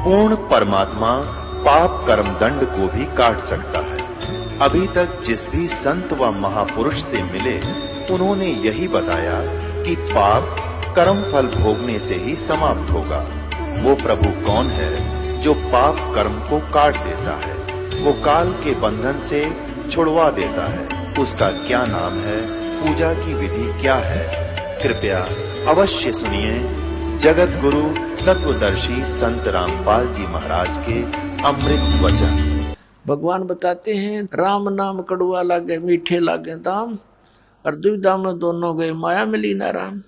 पूर्ण परमात्मा पाप कर्म दंड को भी काट सकता है। अभी तक जिस भी संत व महापुरुष से मिले, उन्होंने यही बताया कि पाप कर्म फल भोगने से ही समाप्त होगा। वो प्रभु कौन है जो पाप कर्म को काट देता है, वो काल के बंधन से छुड़वा देता है। उसका क्या नाम है, पूजा की विधि क्या है? कृपया अवश्य सुनिए जगत गुरु तत्वदर्शी संत रामपाल जी महाराज के अमृत वचन। भगवान बताते हैं, राम नाम कड़ुआ लागे मीठे लागे दाम, और दुविधा में दोनों गए माया मिली ना राम।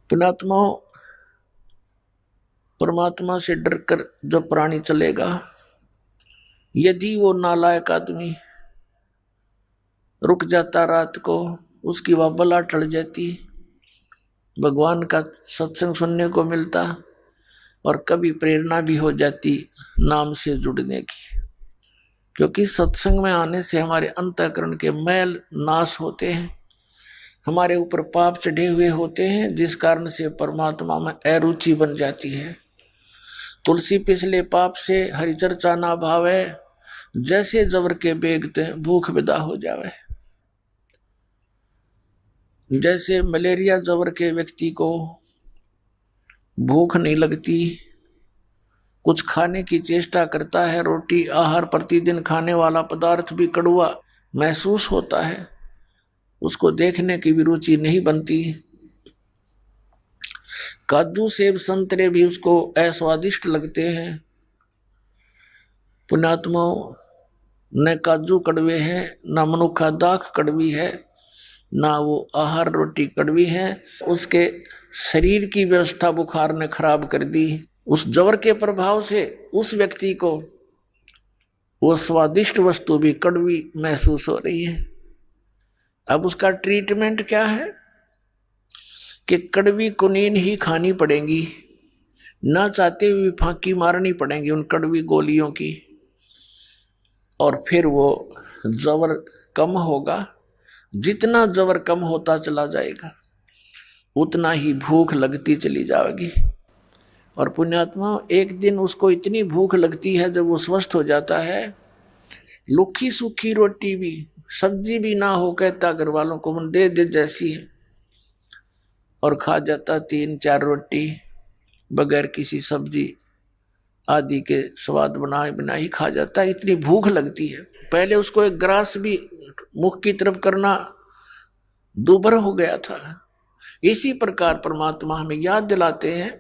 पुणात्मा, परमात्मा से डरकर जो प्राणी चलेगा, यदि वो नालायक आदमी रुक जाता रात को, उसकी वह बला टल जाती, भगवान का सत्संग सुनने को मिलता और कभी प्रेरणा भी हो जाती नाम से जुड़ने की। क्योंकि सत्संग में आने से हमारे अंतःकरण के मैल नाश होते हैं, हमारे ऊपर पाप चढ़े हुए होते हैं, जिस कारण से परमात्मा में अरुचि बन जाती है। तुलसी पिछले पाप से हरि चर्चा ना भावे, जैसे जबर के बेगते भूख विदा हो जावे। जैसे मलेरिया जबर के व्यक्ति को भूख नहीं लगती, कुछ खाने की चेष्टा करता है, रोटी आहार प्रतिदिन खाने वाला पदार्थ भी कड़वा महसूस होता है, उसको देखने की भी रुचि नहीं बनती। काजू सेब संतरे भी उसको अस्वादिष्ट लगते हैं। पुण्यात्माओं, न काजू कड़वे हैं, न मनुखा दाख कड़वी है, ना वो आहार रोटी कड़वी है। उसके शरीर की व्यवस्था बुखार ने खराब कर दी। उस जवर के प्रभाव से उस व्यक्ति को वो स्वादिष्ट वस्तु भी कड़वी महसूस हो रही है। अब उसका ट्रीटमेंट क्या है कि कड़वी कुनीन ही खानी पड़ेगी, ना चाहते हुए फांकी मारनी पड़ेगी उन कड़वी गोलियों की, और फिर वो जवर कम होगा। जितना जबर कम होता चला जाएगा, उतना ही भूख लगती चली जाएगी। और पुण्यात्मा, एक दिन उसको इतनी भूख लगती है, जब वो स्वस्थ हो जाता है, लुखी सूखी रोटी भी, सब्जी भी ना हो, कहता घर वालों को मन दे दे जैसी है, और खा जाता 3-4 रोटी बगैर किसी सब्जी आदि के स्वाद बनाए बिना ही खा जाता। इतनी भूख लगती है। पहले उसको एक ग्रास भी मुख की तरफ करना दूभर हो गया था। इसी प्रकार परमात्मा हमें याद दिलाते हैं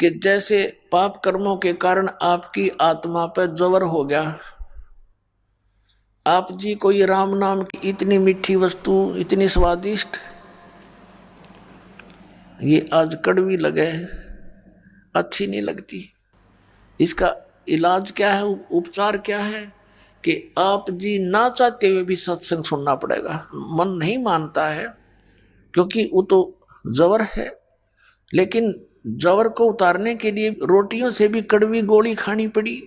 कि जैसे पाप कर्मों के कारण आपकी आत्मा पर जवर हो गया, आप जी को ये राम नाम की इतनी मीठी वस्तु, इतनी स्वादिष्ट, ये आज कड़वी लगे, अच्छी नहीं लगती। इसका इलाज क्या है, उपचार क्या है कि आप जी ना चाहते हुए भी सत्संग सुनना पड़ेगा। मन नहीं मानता है क्योंकि वो तो जवर है, लेकिन जवर को उतारने के लिए रोटियों से भी कड़वी गोली खानी पड़ी,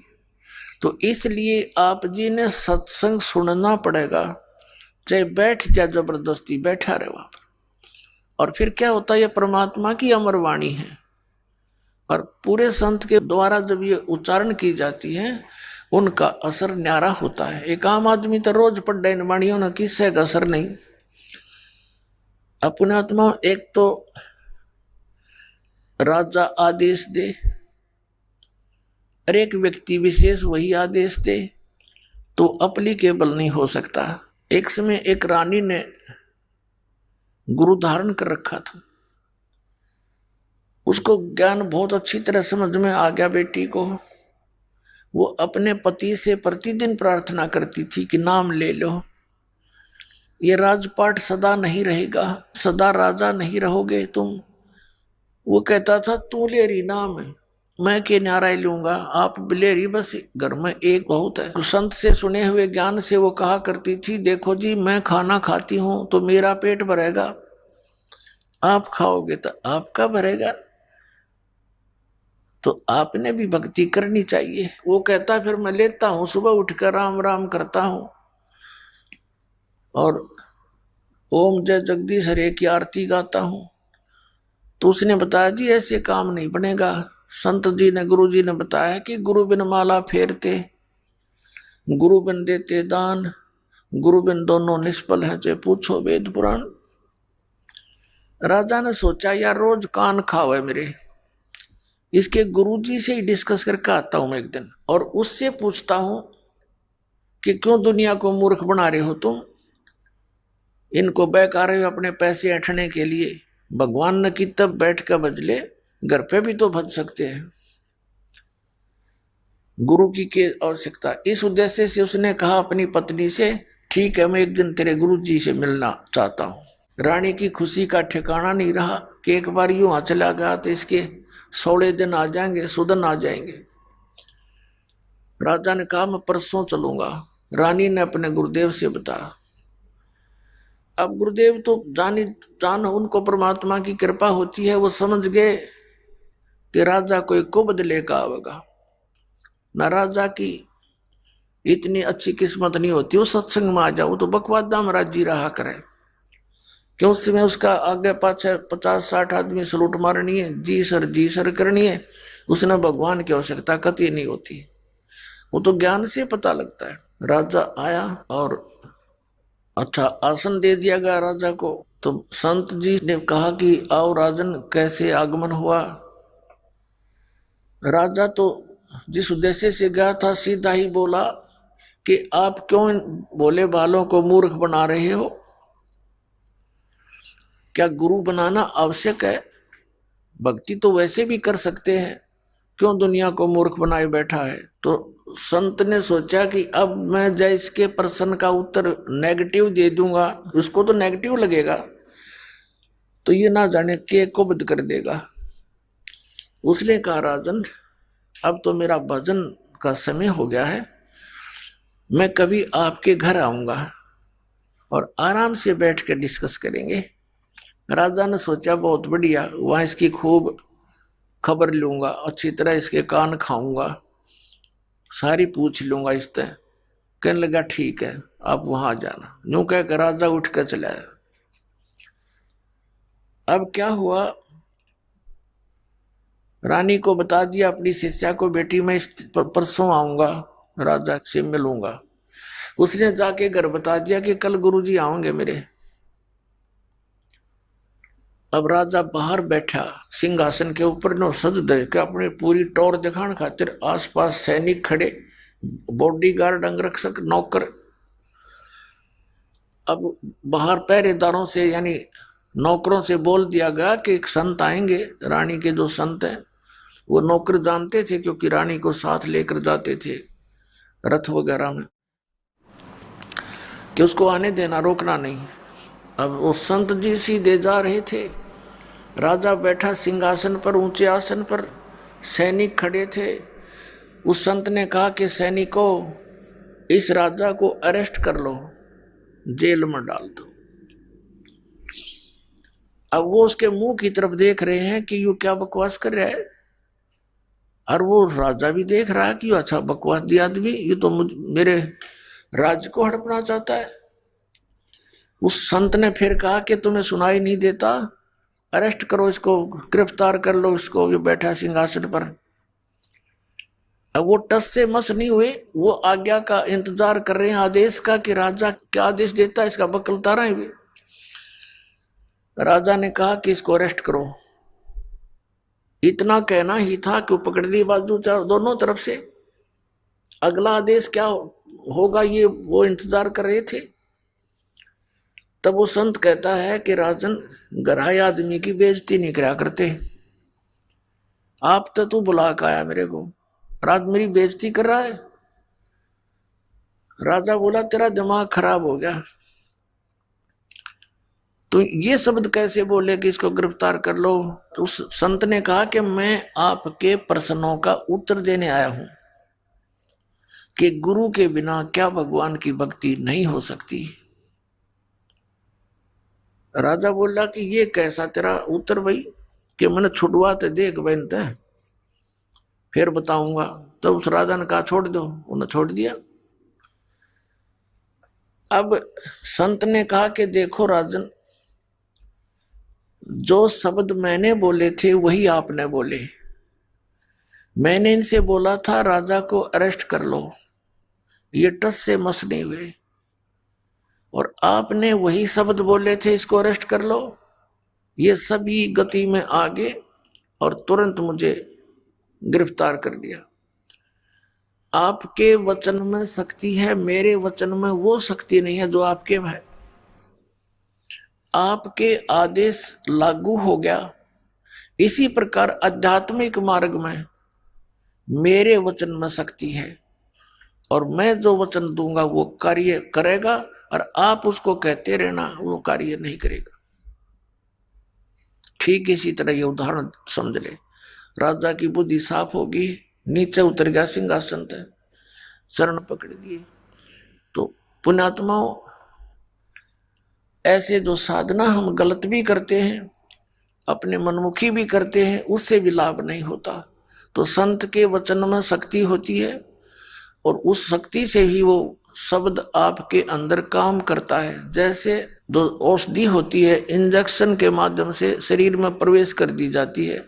तो इसलिए आप जी ने सत्संग सुनना पड़ेगा। चाहे बैठ जा, जबरदस्ती बैठा रहे वहां पर। और फिर क्या होता है, ये परमात्मा की अमर वाणी है, और पूरे संत के द्वारा जब ये उच्चारण की जाती है, उनका असर न्यारा होता है। एक आम आदमी तो रोज पढ़ इन वाणियों ना, किससे का असर नहीं। अपने आत्मा, एक तो राजा आदेश दे और एक व्यक्ति विशेष वही आदेश दे, तो अप्लीकेबल नहीं हो सकता। एक समय एक रानी ने गुरु धारण कर रखा था, उसको ज्ञान बहुत अच्छी तरह समझ में आ गया बेटी को। वो अपने पति से प्रतिदिन प्रार्थना करती थी कि नाम ले लो, ये राजपाट सदा नहीं रहेगा, सदा राजा नहीं रहोगे तुम। वो कहता था, तू लेरी नाम है, मैं के न्यारा लूंगा, आप बिलेरी, बस घर में एक बहुत है। संत से सुने हुए ज्ञान से वो कहा करती थी, देखो जी, मैं खाना खाती हूं तो मेरा पेट भरेगा, आप खाओगे तो आपका भरेगा, तो आपने भी भक्ति करनी चाहिए। वो कहता, फिर मैं लेता हूं, सुबह उठकर राम राम करता हूं और ओम जय जगदीश हरे की आरती गाता हूं, तो उसने बताया जी ऐसे काम नहीं बनेगा। संत जी ने, गुरु जी ने बताया कि गुरु बिन माला फेरते, गुरु बिन देते दान, गुरु बिन दोनों निष्फल हैं, चाहे पूछो वेद पुराण। राजा ने सोचा यार रोज कान खावे मेरे, इसके गुरुजी से ही डिस्कस करके आता हूं मैं एक दिन, और उससे पूछता हूं कि क्यों दुनिया को मूर्ख बना रहे हो तुम, इनको बहका रहे हो अपने पैसे ऐंठने के लिए। भगवान न की तब बैठ कर बजले, घर पे भी तो भज सकते हैं। गुरु की आवश्यकता, इस उद्देश्य से उसने कहा अपनी पत्नी से, ठीक है मैं एक दिन तेरे गुरु जी से मिलना चाहता हूं। रानी की खुशी का ठिकाना नहीं रहा कि एक बार यूं आ चला गया तो इसके 16 दिन आ जाएंगे, सुदन आ जाएंगे। राजा ने कहा मैं परसों चलूंगा। रानी ने अपने गुरुदेव से बताया। अब गुरुदेव तो जान उनको परमात्मा की कृपा होती है, वो समझ गए कि राजा कोई कुबद लेकर आवेगा ना, राजा की इतनी अच्छी किस्मत नहीं होती वो सत्संग में आ जाओ, तो बकवादा में राजी रहा करे। क्यों उसमें उसका आगे पाछे 50-60 आदमी सलूट मारनी है, जी सर करनी है, उसने भगवान की आवश्यकता कतई नहीं होती, वो तो ज्ञान से पता लगता है। राजा आया और अच्छा आसन दे दिया गया राजा को। तो संत जी ने कहा कि आओ राजन, कैसे आगमन हुआ। राजा तो जिस उद्देश्य से गया था सीधा ही बोला कि आप क्यों इन भोले बालों को मूर्ख बना रहे हो, क्या गुरु बनाना आवश्यक है? भक्ति तो वैसे भी कर सकते हैं, क्यों दुनिया को मूर्ख बनाए बैठा है। तो संत ने सोचा कि अब मैं जय इसके प्रश्न का उत्तर नेगेटिव दे दूंगा, उसको तो नेगेटिव लगेगा, तो ये ना जाने के कुबद कर देगा। उसने कहा राजन अब तो मेरा भजन का समय हो गया है, मैं कभी आपके घर आऊंगा और आराम से बैठ कर डिस्कस करेंगे। राजा ने सोचा बहुत बढ़िया, वहां इसकी खूब खबर लूंगा, अच्छी तरह इसके कान खाऊंगा, सारी पूछ लूंगा इससे। कहने लगा ठीक है आप वहां जाना। यूं कहकर राजा उठ कर चला। अब क्या हुआ, रानी को बता दिया अपनी शिष्या को, बेटी मैं परसों आऊंगा, राजा से मिलूंगा। उसने जाके घर बता दिया कि कल गुरुजी आएंगे मेरे। अब राजा बाहर बैठा सिंहासन के ऊपर नो सज दे के अपनी पूरी टौर दिखाने खातिर, आसपास सैनिक खड़े, बॉडीगार्ड, अंगरक्षक, नौकर। अब बाहर पहरेदारों से यानी नौकरों से बोल दिया गया कि एक संत आएंगे। रानी के जो संत हैं वो नौकर जानते थे, क्योंकि रानी को साथ लेकर जाते थे रथ वगैरह में, कि उसको आने देना, रोकना नहीं। अब वो संत जी सीधे जा रहे थे, राजा बैठा सिंहासन पर, ऊंचे आसन पर, सैनिक खड़े थे। उस संत ने कहा कि सैनिकों इस राजा को अरेस्ट कर लो, जेल में डाल दो। अब वो उसके मुंह की तरफ देख रहे हैं कि यू क्या बकवास कर रहा है, और वो राजा भी देख रहा है कि अच्छा बकवास दिया आदमी, ये तो मेरे राज्य को हड़पना चाहता है। उस संत ने फिर कहा कि तुम्हें सुनाई नहीं देता, अरेस्ट करो इसको, गिरफ्तार कर लो इसको, ये बैठा सिंहासन पर। अब वो टस से मस नहीं हुए, वो आज्ञा का इंतजार कर रहे हैं, आदेश का, कि राजा क्या आदेश देता है, इसका बकलता रहे भी। राजा ने कहा कि इसको अरेस्ट करो। इतना कहना ही था कि वो पकड़ ली बाजू दोनों तरफ से। अगला आदेश क्या होगा ये वो इंतजार कर रहे थे। तब वो संत कहता है कि राजन गराए आदमी की बेइज्जती नहीं करा करते, आप तो तू बुला के आया मेरे को, रात मेरी बेइज्जती कर रहा है। राजा बोला तेरा दिमाग खराब हो गया, तो ये शब्द कैसे बोले कि इसको गिरफ्तार कर लो। तो उस संत ने कहा कि मैं आपके प्रश्नों का उत्तर देने आया हूं कि गुरु के बिना क्या भगवान की भक्ति नहीं हो सकती। राजा बोला कि ये कैसा तेरा उत्तर भाई, कि मैंने छुड़वा ते देख बनते फिर बताऊंगा। तो उस राजा ने कहा छोड़ दो, उन्हें छोड़ दिया। अब संत ने कहा कि देखो राजन, जो शब्द मैंने बोले थे वही आपने बोले। मैंने इनसे बोला था राजा को अरेस्ट कर लो, ये टस से मस नहीं हुए, और आपने वही शब्द बोले थे इसको अरेस्ट कर लो, ये सभी गति में आगे और तुरंत मुझे गिरफ्तार कर लिया। आपके वचन में शक्ति है, मेरे वचन में वो शक्ति नहीं है जो आपके में है। आपके आदेश लागू हो गया। इसी प्रकार आध्यात्मिक मार्ग में मेरे वचन में शक्ति है, और मैं जो वचन दूंगा वो कार्य करेगा, और आप उसको कहते रहना वो कार्य नहीं करेगा। ठीक इसी तरह ये उदाहरण समझ ले। राजा की बुद्धि साफ होगी, नीचे उतर गया सिंहासन से, शरण पकड़ दिए। तो पुण्यात्माओं, ऐसे जो साधना हम गलत भी करते हैं, अपने मनमुखी भी करते हैं, उससे भी लाभ नहीं होता। तो संत के वचन में शक्ति होती है, और उस शक्ति से ही वो शब्द आपके अंदर काम करता है। जैसे जो औषधि होती है, इंजेक्शन के माध्यम से शरीर में प्रवेश कर दी जाती है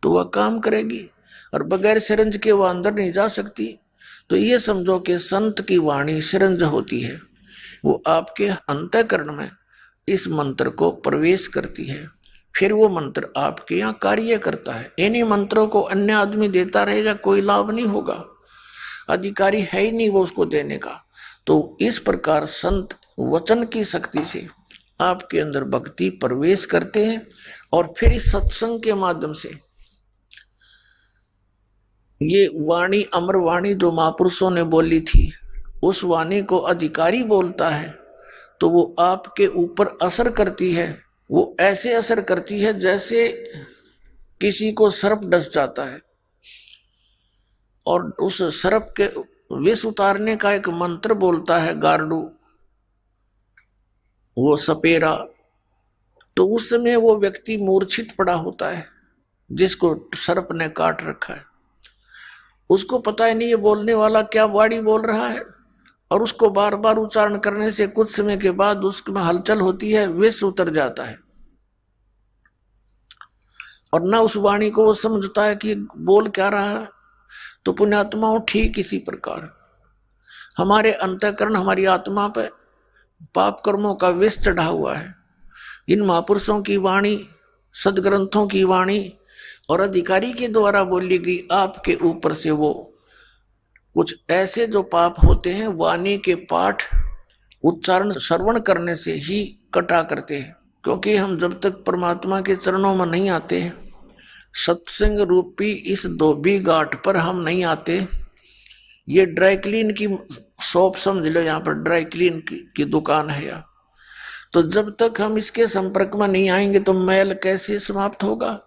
तो वह काम करेगी, और बगैर सिरंज के वह अंदर नहीं जा सकती। तो ये समझो कि संत की वाणी सिरंज होती है, वो आपके अंतःकरण में इस मंत्र को प्रवेश करती है, फिर वो मंत्र आपके यहाँ कार्य करता है। इन्हीं मंत्रों को अन्य आदमी देता रहेगा, कोई लाभ नहीं होगा, अधिकारी है ही नहीं वो उसको देने का। तो इस प्रकार संत वचन की शक्ति से आपके अंदर भक्ति प्रवेश करते हैं, और फिर इस सत्संग के माध्यम से ये वाणी, अमर वाणी जो महापुरुषों ने बोली थी, उस वाणी को अधिकारी बोलता है तो वो आपके ऊपर असर करती है। वो ऐसे असर करती है जैसे किसी को सर्प डस जाता है, और उस सर्प के विष उतारने का एक मंत्र बोलता है गार्डू, वो सपेरा। तो उस समय वो व्यक्ति मूर्छित पड़ा होता है जिसको सर्प ने काट रखा है। उसको पता ही नहीं ये बोलने वाला क्या वाणी बोल रहा है, और उसको बार बार उच्चारण करने से कुछ समय के बाद उसमें हलचल होती है, विष उतर जाता है, और ना उस वाणी को वो समझता है कि बोल क्या रहा है। तो पुण्यात्माओं, ठीक इसी प्रकार हमारे अंतःकरण, हमारी आत्मा पे पाप कर्मों का विष चढ़ा हुआ है। इन महापुरुषों की वाणी, सदग्रंथों की वाणी और अधिकारी के द्वारा बोली गई आपके ऊपर से वो कुछ ऐसे जो पाप होते हैं वाणी के पाठ, उच्चारण, श्रवण करने से ही कटा करते हैं। क्योंकि हम जब तक परमात्मा के चरणों में नहीं आते, सत्संग रूपी इस धोबी घाट पर हम नहीं आते। ये ड्राई क्लीन की शॉप समझ लो, यहाँ पर ड्राई क्लीन की दुकान है यहाँ। तो जब तक हम इसके संपर्क में नहीं आएंगे तो मैल कैसे समाप्त होगा?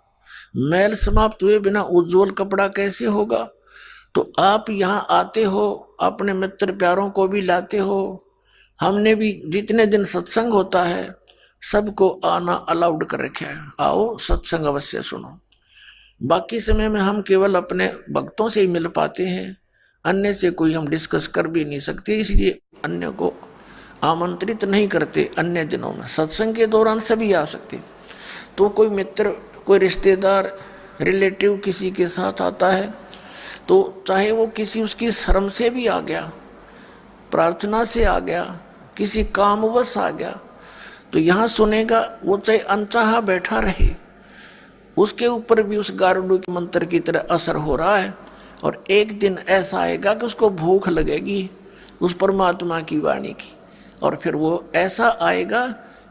मैल समाप्त हुए बिना उज्जवल कपड़ा कैसे होगा? तो आप यहाँ आते हो, अपने मित्र प्यारों को भी लाते हो। हमने भी जितने दिन सत्संग होता है सबको आना अलाउड कर रखा है, आओ सत्संग अवश्य सुनो। बाकी समय में हम केवल अपने भक्तों से ही मिल पाते हैं, अन्य से कोई हम डिस्कस कर भी नहीं सकते, इसलिए अन्य को आमंत्रित नहीं करते। अन्य दिनों में सत्संग के दौरान सभी आ सकते। तो कोई मित्र, कोई रिश्तेदार, रिलेटिव किसी के साथ आता है तो चाहे वो किसी उसकी शर्म से भी आ गया, प्रार्थना से आ गया, किसी कामवश आ गया, तो यहाँ सुनेगा। वो चाहे अनचाहा बैठा रहे, उसके ऊपर भी उस गारुड़ मंत्र की तरह असर हो रहा है। और एक दिन ऐसा आएगा कि उसको भूख लगेगी उस परमात्मा की वाणी की, और फिर वो ऐसा आएगा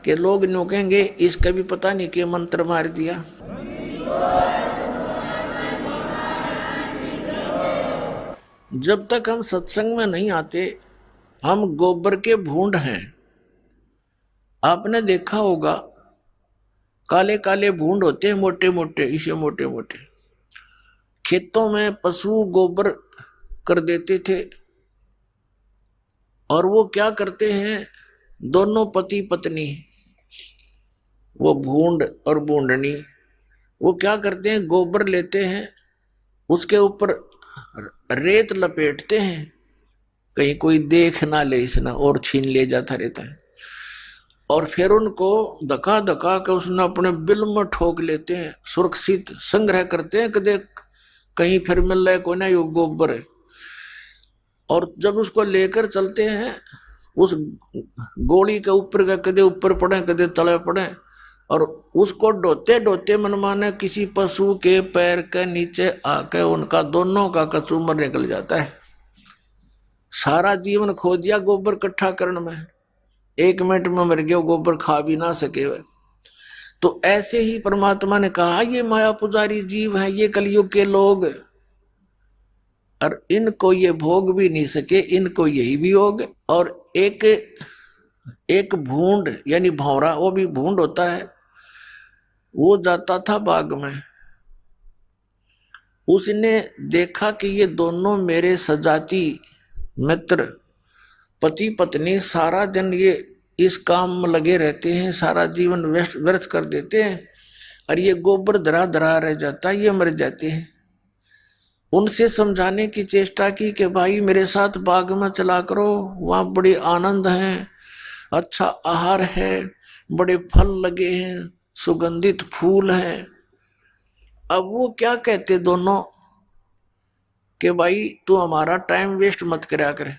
कि लोग नोकेंगे इसका भी पता नहीं कि मंत्र मार दिया। जब तक हम सत्संग में नहीं आते हम गोबर के भूंड हैं। आपने देखा होगा काले काले भूंड होते हैं, मोटे मोटे, इसे मोटे मोटे। खेतों में पशु गोबर कर देते थे, और वो क्या करते हैं, दोनों पति पत्नी, वो भूंड और भूंडनी, वो क्या करते हैं, गोबर लेते हैं, उसके ऊपर रेत लपेटते हैं, कहीं कोई देख ना ले इसना और छीन ले जाता रहता है। और फिर उनको धक्का धक्का के उसने अपने बिल में ठोक लेते हैं, सुरक्षित संग्रह करते हैं, कदे कहीं फिर मिल रहा है कोई ना यो गोबर है। और जब उसको लेकर चलते हैं उस गोली के ऊपर का कदे ऊपर पड़े कदे तले पड़े, और उसको ढोते ढोते मनमाने किसी पशु के पैर के नीचे आके उनका दोनों का कचूमर निकल जाता है। सारा जीवन खो दिया गोबर इकट्ठा करने में, 1 मिनट में मर गया, गोबर खा भी ना सके वे। तो ऐसे ही परमात्मा ने कहा ये माया पुजारी जीव है, ये कलयुग के लोग, और इनको ये भोग भी नहीं सके, इनको यही भी होग। और एक भूंड यानी भौरा, वो भी भूंड होता है, वो जाता था बाग में, उसने देखा कि ये दोनों मेरे सजाती मित्र पति पत्नी सारा दिन ये इस काम में लगे रहते हैं, सारा जीवन व्यर्थ कर देते हैं, और ये गोबर धरा धरा रह जाता है, ये मर जाते हैं। उनसे समझाने की चेष्टा की कि भाई मेरे साथ बाग में चला करो, वहाँ बड़े आनंद है, अच्छा आहार है, बड़े फल लगे हैं, सुगंधित फूल हैं। अब वो क्या कहते दोनों कि भाई तू हमारा टाइम वेस्ट मत करया करे,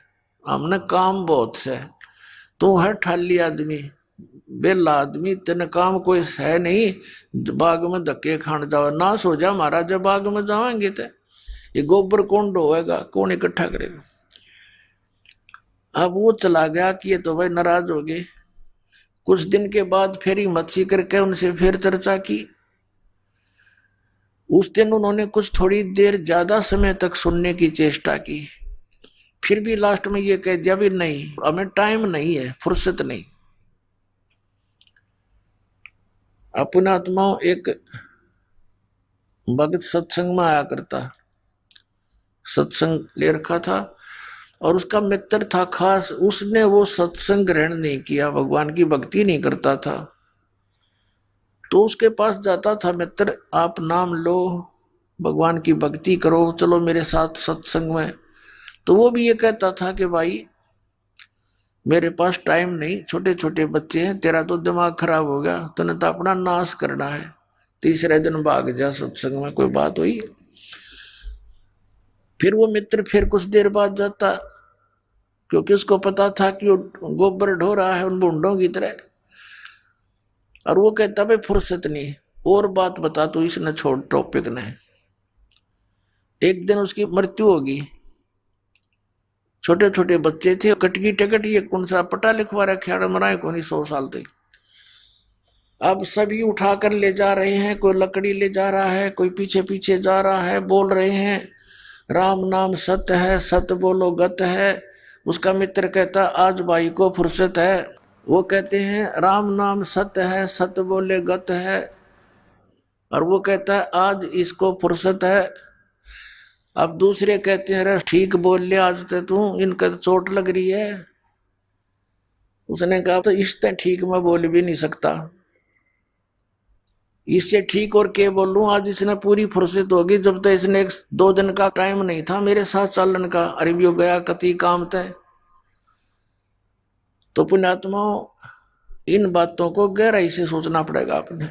हमने काम बहुत से, तू है ठाली आदमी, बेला आदमी, तेने काम कोई है नहीं, बाग में धक्के खान जाओ, ना सो जा हमारा, जब बाग में जाएंगे तो ये गोबर कौन ढोएगा, कौन इकट्ठा करेगा। अब वो चला गया कि ये तो भाई नाराज हो गए। कुछ दिन के बाद फिर हिम्मत सी करके उनसे फिर चर्चा की। उस दिन उन्होंने कुछ थोड़ी देर ज्यादा समय तक सुनने की चेष्टा की, फिर भी लास्ट में ये कह दिया भी नहीं, हमें टाइम नहीं है, फुर्सत नहीं। अपना आत्मा एक भगत सत्संग में आया करता, सत्संग ले रखा था, और उसका मित्र था खास, उसने वो सत्संग ग्रहण नहीं किया, भगवान की भक्ति नहीं करता था। तो उसके पास जाता था मित्र, आप नाम लो, भगवान की भक्ति करो, चलो मेरे साथ सत्संग में। तो वो भी ये कहता था कि भाई मेरे पास टाइम नहीं, छोटे छोटे बच्चे हैं, तेरा तो दिमाग खराब हो गया, तूने तो अपना नाश करना है, तीसरे दिन भाग जा सत्संग में। कोई बात हुई? फिर वो मित्र फिर कुछ देर बाद जाता, क्योंकि उसको पता था कि वो गोबर ढो रहा है उन बूंदों की तरह, और वो कहता भाई फुर्सत नहीं, और बात बता तू, इसने छोड़ टॉपिक ने। एक दिन उसकी मृत्यु होगी, छोटे छोटे बच्चे थे, कटकी टिकट, ये कौन सा पटा लिखवा रखा, मराए को नहीं, 100 साल थे। अब सभी उठाकर ले जा रहे हैं, कोई लकड़ी ले जा रहा है, कोई पीछे पीछे जा रहा है, बोल रहे हैं राम नाम सत्य है, सत्य बोलो गत है। उसका मित्र कहता आज भाई को फुर्सत है, वो कहते हैं राम नाम सत्य है, सत्य बोले गत है, और वो कहता है आज इसको फुर्सत है। अब दूसरे कहते हैं अरे ठीक बोल ले आज तो तू, इनका तो चोट लग रही है। उसने कहा तो इससे ठीक मैं बोल भी नहीं सकता, इससे ठीक और क्या बोलूं, आज इसने पूरी फुर्सत होगी, जब तक इसने 1-2 दिन का टाइम नहीं था मेरे साथ चलन का, अरे भी हो गया कति काम तय। तो पुण्यात्माओं, इन बातों को गहराई से सोचना पड़ेगा आपने।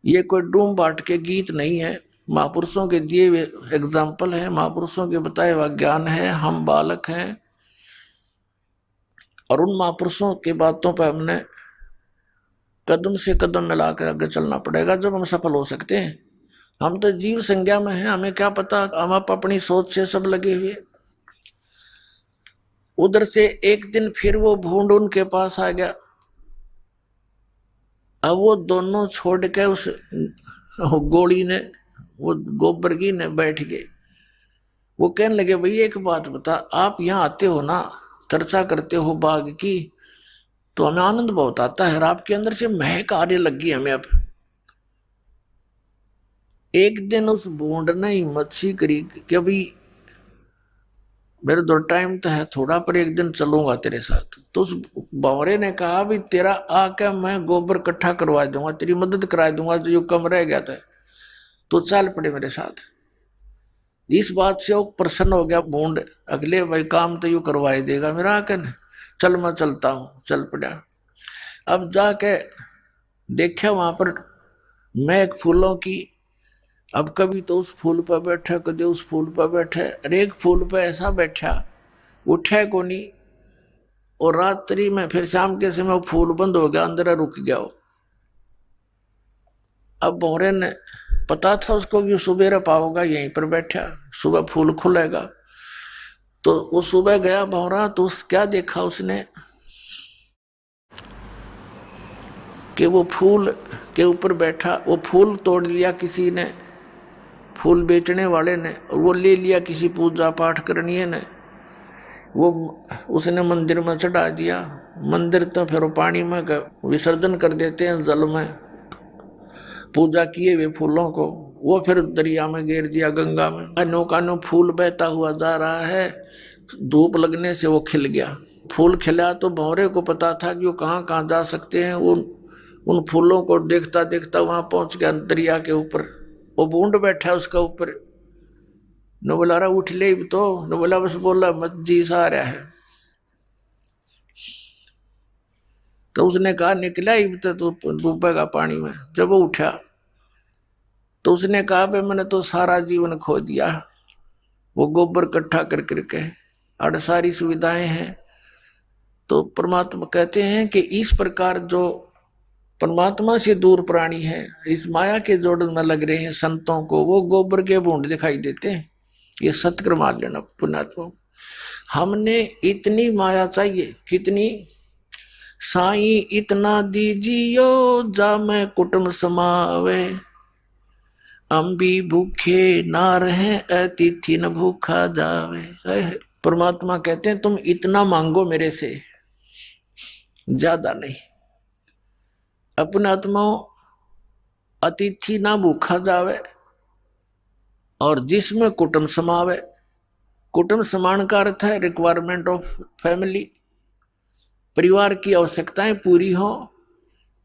ये कोई डूम बाट के गीत नहीं है, महापुरुषों के दिए हुए एग्जाम्पल है, महापुरुषों के बताए हुआ ज्ञान है। हम बालक हैं, और उन महापुरुषों के बातों पर हमने कदम से कदम मिलाकर आगे चलना पड़ेगा, जब हम सफल हो सकते हैं। हम तो जीव संज्ञा में हैं, हमें क्या पता, हम अपनी सोच से सब लगे हुए। उधर से एक दिन फिर वो भूंड उनके पास आ गया। अब वो दोनों छोड़ के उस गोली ने, वो गोबर की ने बैठ गए। वो कहने लगे भाई एक बात बता, आप यहाँ आते हो ना, चर्चा करते हो बाग की, तो हमें आनंद बहुत आता है, और आपके अंदर से महक आने लगी हमें। अब एक दिन उस भूंड ने हिम्मत सी करी कि अभी मेरे दो टाइम तो है थोड़ा, पर एक दिन चलूंगा तेरे साथ। तो उस बावरे ने कहा भी तेरा आके मैं गोबर इकट्ठा करवा दूंगा, तेरी मदद करा दूंगा, जो कम रह गया था, तो चल पड़े मेरे साथ। इस बात से वो प्रसन्न हो गया भूंड, अगले भाई काम तो यू करवाई देगा मेरा आके, चल मैं चलता हूँ, चल पड़ा। अब जाके देखा वहां पर महक फूलों की। अब कभी तो उस फूल पर बैठा, कभी उस फूल पर बैठे, अरे एक फूल पर ऐसा बैठा उठे को नहीं। और रात्रि में फिर शाम के समय फूल बंद हो गया, अंदर रुक गया वो। अब भौरे ने पता था उसको कि सुबह पाओगा यहीं पर बैठा, सुबह फूल खुलेगा। तो वो सुबह गया भौरा, तो क्या देखा उसने कि वो फूल के ऊपर बैठा। वो फूल तोड़ लिया किसी ने, फूल बेचने वाले ने, और वो ले लिया किसी पूजा पाठ करनी ने। वो उसने मंदिर में चढ़ा दिया। मंदिर तो फिर पानी में विसर्जन कर देते हैं, जल में पूजा किए हुए फूलों को। वो फिर दरिया में गिर दिया, गंगा में। नौका नो फूल बहता हुआ जा रहा है, धूप लगने से वो खिल गया। फूल खिला तो भौरे को पता था कि वो कहाँ कहाँ जा सकते हैं। वो उन फूलों को देखता देखता वहां पहुंच गया दरिया के ऊपर। वो बूंद बैठा उसका ऊपर। न बोला रहा उठ ले तो, न बोला बस बोला मत जी सा रहा है। तो उसने कहा निकला ही तो डूबेगा पानी में। जब वो उठा तो उसने कहा भाई मैंने तो सारा जीवन खो दिया। वो गोबर इकट्ठा कर करके, और सारी सुविधाएं हैं। तो परमात्मा कहते हैं कि इस प्रकार जो परमात्मा से दूर प्राणी है, इस माया के जोड़न में लग रहे हैं संतों को, वो गोबर के बूंद दिखाई देते हैं। ये सत्कर मान लेना पुण्यात्मा। हमने इतनी माया चाहिए, कितनी? साई इतना दीजियो जा मैं कुटुंब समावे, हम भी भूखे ना रहे अतिथि न भूखा जावे। परमात्मा कहते हैं तुम इतना मांगो मेरे से, ज्यादा नहीं। अपने आत्माओं अतिथि ना भूखा जावे, और जिसमें कुटुंब समावे। कुटुंब समान का अर्थ है रिक्वायरमेंट ऑफ फैमिली, परिवार की आवश्यकताएं पूरी हो।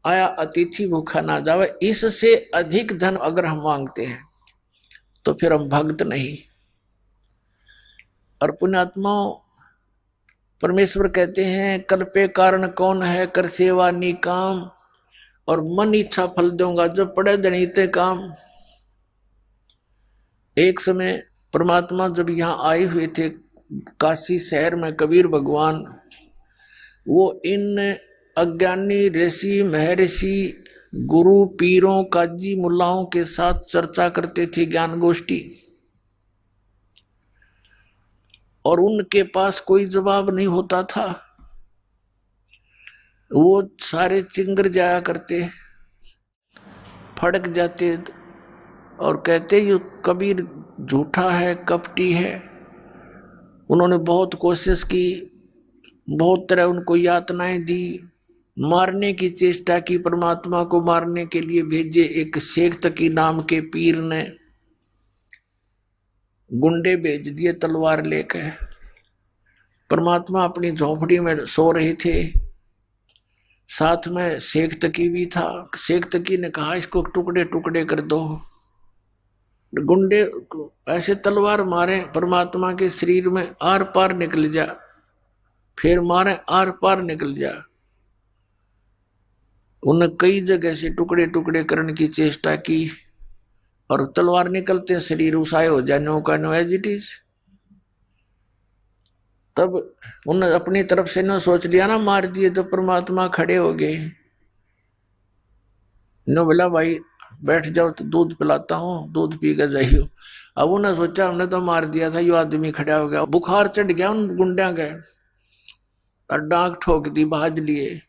आया अतिथि भूखा ना जावे। इससे अधिक धन अगर हम मांगते हैं तो फिर हम भक्त नहीं। और पुण्यात्माओं परमेश्वर कहते हैं कल्पे कारण कौन है, कर सेवा निकाम, और मन इच्छा फल दूंगा जो पड़े जनिते काम। एक समय परमात्मा जब यहाँ आए हुए थे काशी शहर में, कबीर भगवान वो इन अज्ञानी ऋषि महर्षि गुरु पीरों काजी मुल्लाओं के साथ चर्चा करते थे, ज्ञान गोष्ठी। और उनके पास कोई जवाब नहीं होता था। वो सारे चिंगर जाया करते, फड़क जाते और कहते ये कबीर झूठा है, कपटी है। उन्होंने बहुत कोशिश की, बहुत तरह उनको यातनाएं दी, मारने की चेष्टा की। परमात्मा को मारने के लिए भेजे एक शेख तकी नाम के पीर ने, गुंडे भेज दिए तलवार लेकर। परमात्मा अपनी झोपड़ी में सो रहे थे, साथ में शेख तकी भी था। शेख तकी ने कहा इसको टुकड़े टुकड़े कर दो। गुंडे ऐसे तलवार मारे परमात्मा के शरीर में, आर पार निकल जा, फिर मारे आर पार निकल जा। उन्हें कई जगह से टुकड़े टुकड़े करने की चेष्टा की, और तलवार निकलते शरीर उसाए हो जाए, नो का नो एज इट इज। तब उन्होंने अपनी तरफ से न सोच लिया ना मार दिए तो परमात्मा खड़े हो गए। नो बोला भाई बैठ जाओ तो दूध पिलाता हूँ, दूध पी कर जाइयो। अब उन्हें सोचा हमने तो मार दिया था, यो आदमी खड़ा हो गया। बुखार चढ़ गया उन गुंडिया के, और डांक ठोक दी, भाज लिए।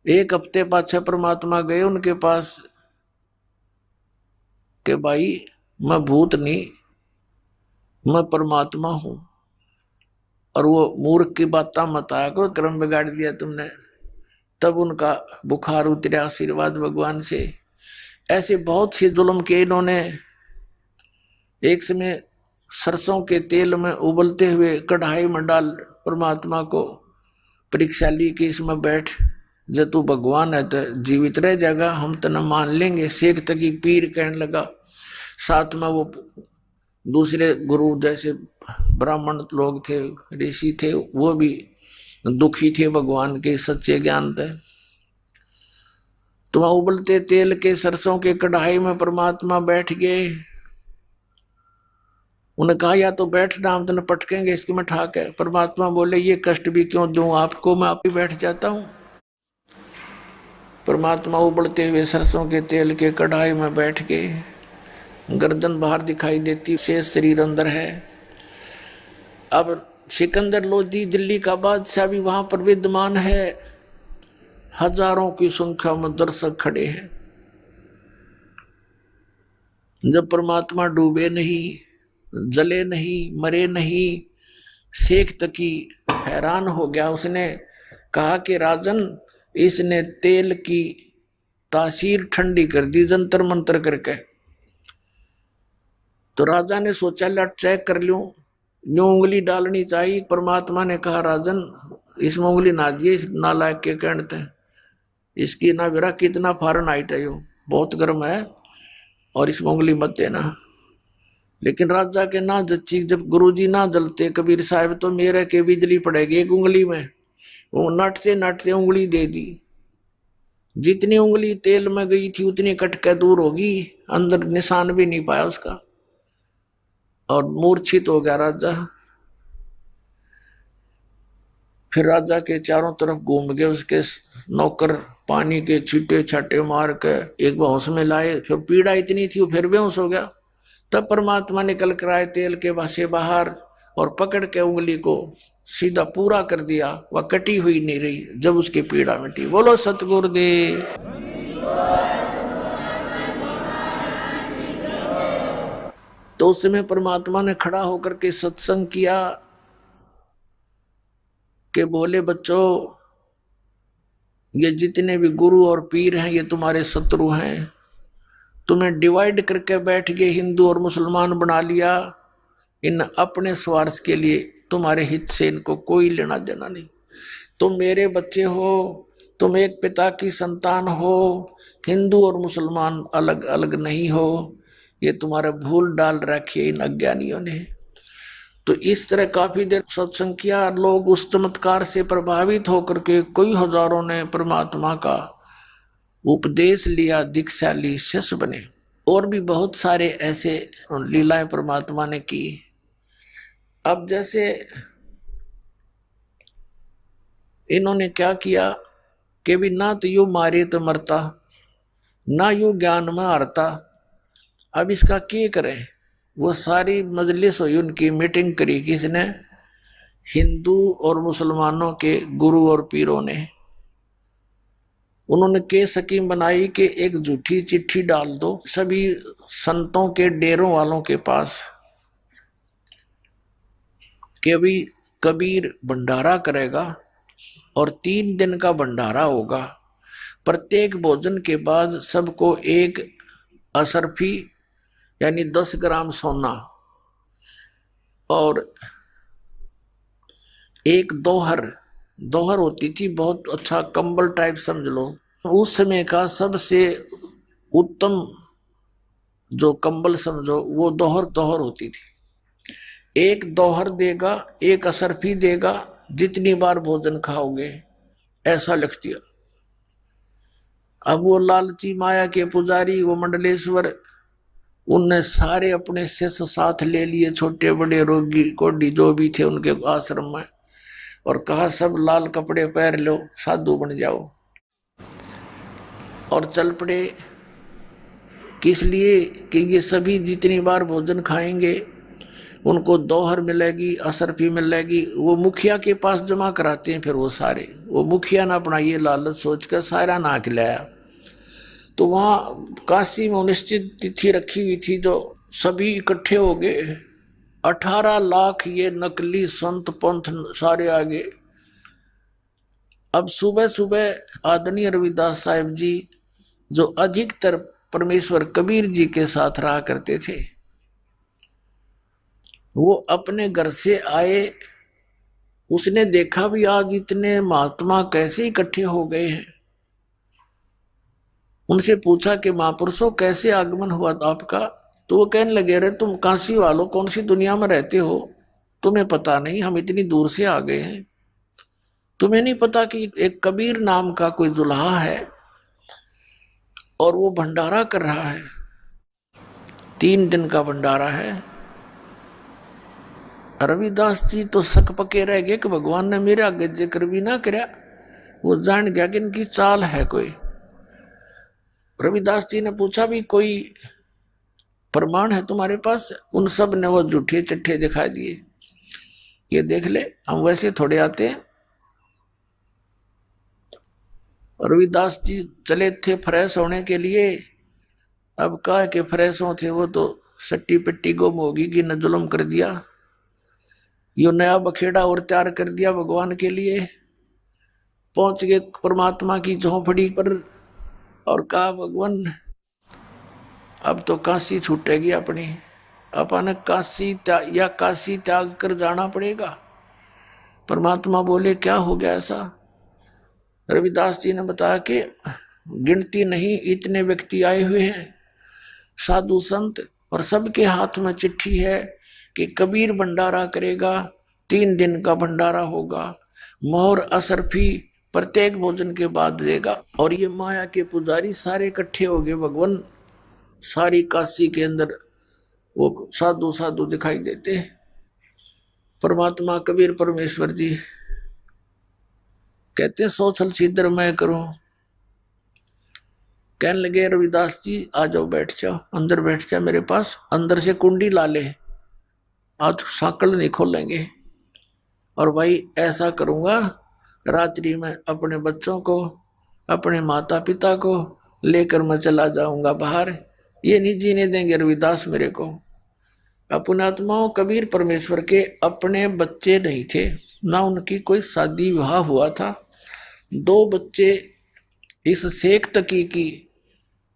एक हफ्ते पाछे परमात्मा गए उनके पास कि भाई मैं भूत नहीं, मैं परमात्मा हूं, और वो मूर्ख की बात मत आया करो, क्रम बिगाड़ दिया तुमने। तब उनका बुखार उतरा आशीर्वाद भगवान से। ऐसे बहुत से जुल्म के इन्होंने। एक समय सरसों के तेल में उबलते हुए कढ़ाई में डाल परमात्मा को परीक्षा ली कि इसमें बैठ, जब तू भगवान है तो जीवित रह जाएगा, हम तो न मान लेंगे। शेख तकी पीर कहने लगा। साथ में वो दूसरे गुरु जैसे ब्राह्मण लोग थे, ऋषि थे, वो भी दुखी थे भगवान के सच्चे ज्ञान थे। तो वहां उबलते तेल के सरसों के कढ़ाई में परमात्मा बैठ गए। उन्हें कहा या तो बैठना, हम तो पटकेंगे इसकी में ठाक है। परमात्मा बोले ये कष्ट भी क्यों दूं आपको, मैं आप ही बैठ जाता हूं। परमात्मा उबलते हुए सरसों के तेल के कढ़ाई में बैठ गए। गर्दन बाहर दिखाई देती, शेष शरीर अंदर है। अब सिकंदर लोधी दिल्ली का बादशाह भी वहां पर विद्यमान है। हजारों की संख्या में दर्शक खड़े हैं। जब परमात्मा डूबे नहीं, जले नहीं, मरे नहीं, शेख तकी हैरान हो गया। उसने कहा कि राजन, इसने तेल की तासीर ठंडी कर दी जंतर मंतर करके। तो राजा ने सोचा लट चेक कर लूं, यूं उंगली डालनी चाहिए। परमात्मा ने कहा राजन, इसमें उंगली ना दिए, नालायक के कहते हैं, इसकी ना विरा कितना फारेनहाइट है, यो बहुत गर्म है और इसमें उंगली मत देना। लेकिन राजा के ना जच्ची, जब गुरुजी ना जलते कबीर साहब तो मेरे के बिजली पड़ेगी एक उंगली में। वो नटते नटते उंगली दे दी। जितनी उंगली तेल में गई थी उतनी कटके दूर होगी, अंदर निशान भी नहीं पाया उसका, और मूर्छित हो गया राजा। फिर राजा के चारों तरफ घूम गए उसके नौकर, पानी के छींटे छाटे मार के एक बेहोश में लाए। फिर पीड़ा इतनी थी वो फिर बेहोश हो गया। तब परमात्मा निकल कर आए तेल के से बाहर और पकड़ के उंगली को सीधा पूरा कर दिया। वह कटी हुई नहीं रही जब उसकी पीड़ा मिटी। बोलो सतगुरुदेव। तो उस समय परमात्मा ने खड़ा होकर के सत्संग किया कि बोले बच्चों, ये जितने भी गुरु और पीर हैं ये तुम्हारे शत्रु हैं। तुम्हें डिवाइड करके बैठ गए, हिंदू और मुसलमान बना लिया। इन अपने स्वार्थ के लिए, तुम्हारे हित से इनको कोई लेना देना नहीं। तुम मेरे बच्चे हो, तुम एक पिता की संतान हो, हिंदू और मुसलमान अलग अलग नहीं हो। ये तुम्हारे भूल डाल रखी है इन अज्ञानियों ने। तो इस तरह काफी देर सत्संग किया। लोग उस चमत्कार से प्रभावित होकर के कई हजारों ने परमात्मा का उपदेश लिया, दीक्षा ली, शिष्य बने। और भी बहुत सारे ऐसे लीलाएं परमात्मा ने की। अब जैसे इन्होंने क्या किया कि भी ना तो यू मारे तो मरता, ना यू ज्ञान में हारता। अब इसका क्या करें। वो सारी मजलिस हुई, उनकी मीटिंग करी किसने, हिंदू और मुसलमानों के गुरु और पीरों ने। उन्होंने के स्कीम बनाई कि एक झूठी चिट्ठी डाल दो सभी संतों के डेरों वालों के पास कि अभी कबीर भंडारा करेगा और 3 दिन का भंडारा होगा। प्रत्येक भोजन के बाद सबको एक असरफी यानी 10 ग्राम सोना और एक दोहर होती थी, बहुत अच्छा कंबल टाइप समझ लो। उस समय का सबसे उत्तम जो कंबल समझो वो दोहर होती थी। एक दोहर देगा, एक असरफी देगा, जितनी बार भोजन खाओगे, ऐसा लिख दिया। अब वो लालची माया के पुजारी, वो मंडलेश्वर, उनने सारे अपने शिष्य साथ ले लिए, छोटे बड़े रोगी कोडी जो भी थे उनके आश्रम में, और कहा सब लाल कपड़े पहन लो, साधु बन जाओ। और चल पड़े। किस लिए कि ये सभी जितनी बार भोजन खाएंगे उनको दोहर मिलेगी, असरफी मिलेगी। वो मुखिया के पास जमा कराते हैं। फिर वो सारे, वो मुखिया ना अपना ये लालच सोचकर सारा ना खिलाया। तो वहाँ काशी में निश्चित तिथि रखी हुई थी, जो सभी इकट्ठे हो गए। 18 लाख ये नकली संत पंथ सारे आगे। अब सुबह सुबह आदरणीय रविदास साहिब जी, जो अधिकतर परमेश्वर कबीर जी के साथ रहा करते थे, वो अपने घर से आए। उसने देखा भी आज इतने महात्मा कैसे इकट्ठे हो गए हैं। उनसे पूछा कि महापुरुषों कैसे आगमन हुआ आपका। तो वो कहने लगे, अरे तुम काशी वालों कौन सी दुनिया में रहते हो, तुम्हें पता नहीं, हम इतनी दूर से आ गए हैं। तुम्हें नहीं पता कि एक कबीर नाम का कोई दुल्हा है, और वो भंडारा कर रहा है, 3 दिन का भंडारा है। रविदास जी तो शक पके रह गए कि भगवान ने मेरा आगे जिक्र भी ना करया। वो जान गया कि इनकी चाल है कोई। रविदास जी ने पूछा भी कोई प्रमाण है तुम्हारे पास? उन सब ने वो झूठे चिट्ठे दिखा दिए, ये देख ले हम वैसे थोड़े आते हैं। रविदास जी चले थे फ्रेश होने के लिए। अब कहा कि फ्रेश हो थे वो तो सट्टी पिट्टी गुम होगी कि न जुल्म कर दिया, यो नया बखेड़ा और तैयार कर दिया भगवान के लिए। पहुंच गए परमात्मा की झोंपड़ी पर और कहा भगवान अब तो काशी छूटेगी अपनी, अपन काशी त्याग कर जाना पड़ेगा। परमात्मा बोले क्या हो गया ऐसा? रविदास जी ने बताया कि गिनती नहीं इतने व्यक्ति आए हुए हैं, साधु संत, और सबके हाथ में चिट्ठी है कि कबीर भंडारा करेगा, 3 दिन का भंडारा होगा, मोहर असरफी प्रत्येक भोजन के बाद देगा। और ये माया के पुजारी सारे इकट्ठे हो गए भगवान। सारी काशी के अंदर वो साधु साधु दिखाई देते हैं। परमात्मा कबीर परमेश्वर जी कहते हैं सोचल सीधर मैं करूं। कहने लगे रविदास जी आ जाओ, बैठ जाओ, अंदर बैठ जाओ मेरे पास, अंदर से कुंडी ला ले, आज सांकल नहीं खोलेंगे। और भाई ऐसा करूंगा रात्रि में अपने बच्चों को, अपने माता पिता को लेकर मैं चला जाऊंगा बाहर, ये नहीं जीने देंगे रविदास मेरे को। पुण्यात्माओं कबीर परमेश्वर के अपने बच्चे नहीं थे, ना उनकी कोई शादी विवाह हुआ था। 2 बच्चे इस शेख तकी की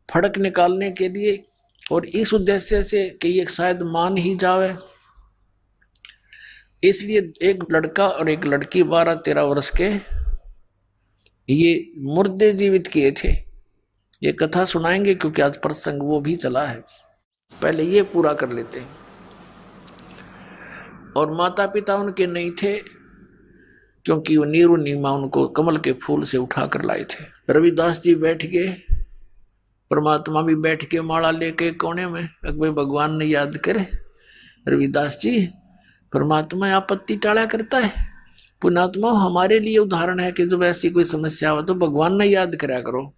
फड़क निकालने के लिए और इस उद्देश्य से कि ये शायद मान ही जावे, इसलिए एक लड़का और एक लड़की 12-13 वर्ष के ये मुर्दे जीवित किए थे। ये कथा सुनाएंगे क्योंकि आज प्रसंग वो भी चला है, पहले ये पूरा कर लेते हैं। और माता पिता उनके नहीं थे क्योंकि वो नीरू नीमा उनको कमल के फूल से उठा कर लाए थे। रविदास जी बैठ गए, परमात्मा भी बैठ के माला लेके कोने में, अकबर भगवान ने याद करे रविदास जी परमात्मा आपत्ति टाला करता है। पुण्यात्मा हमारे लिए उदाहरण है कि जब ऐसी कोई समस्या हो तो भगवान ने याद करा करो।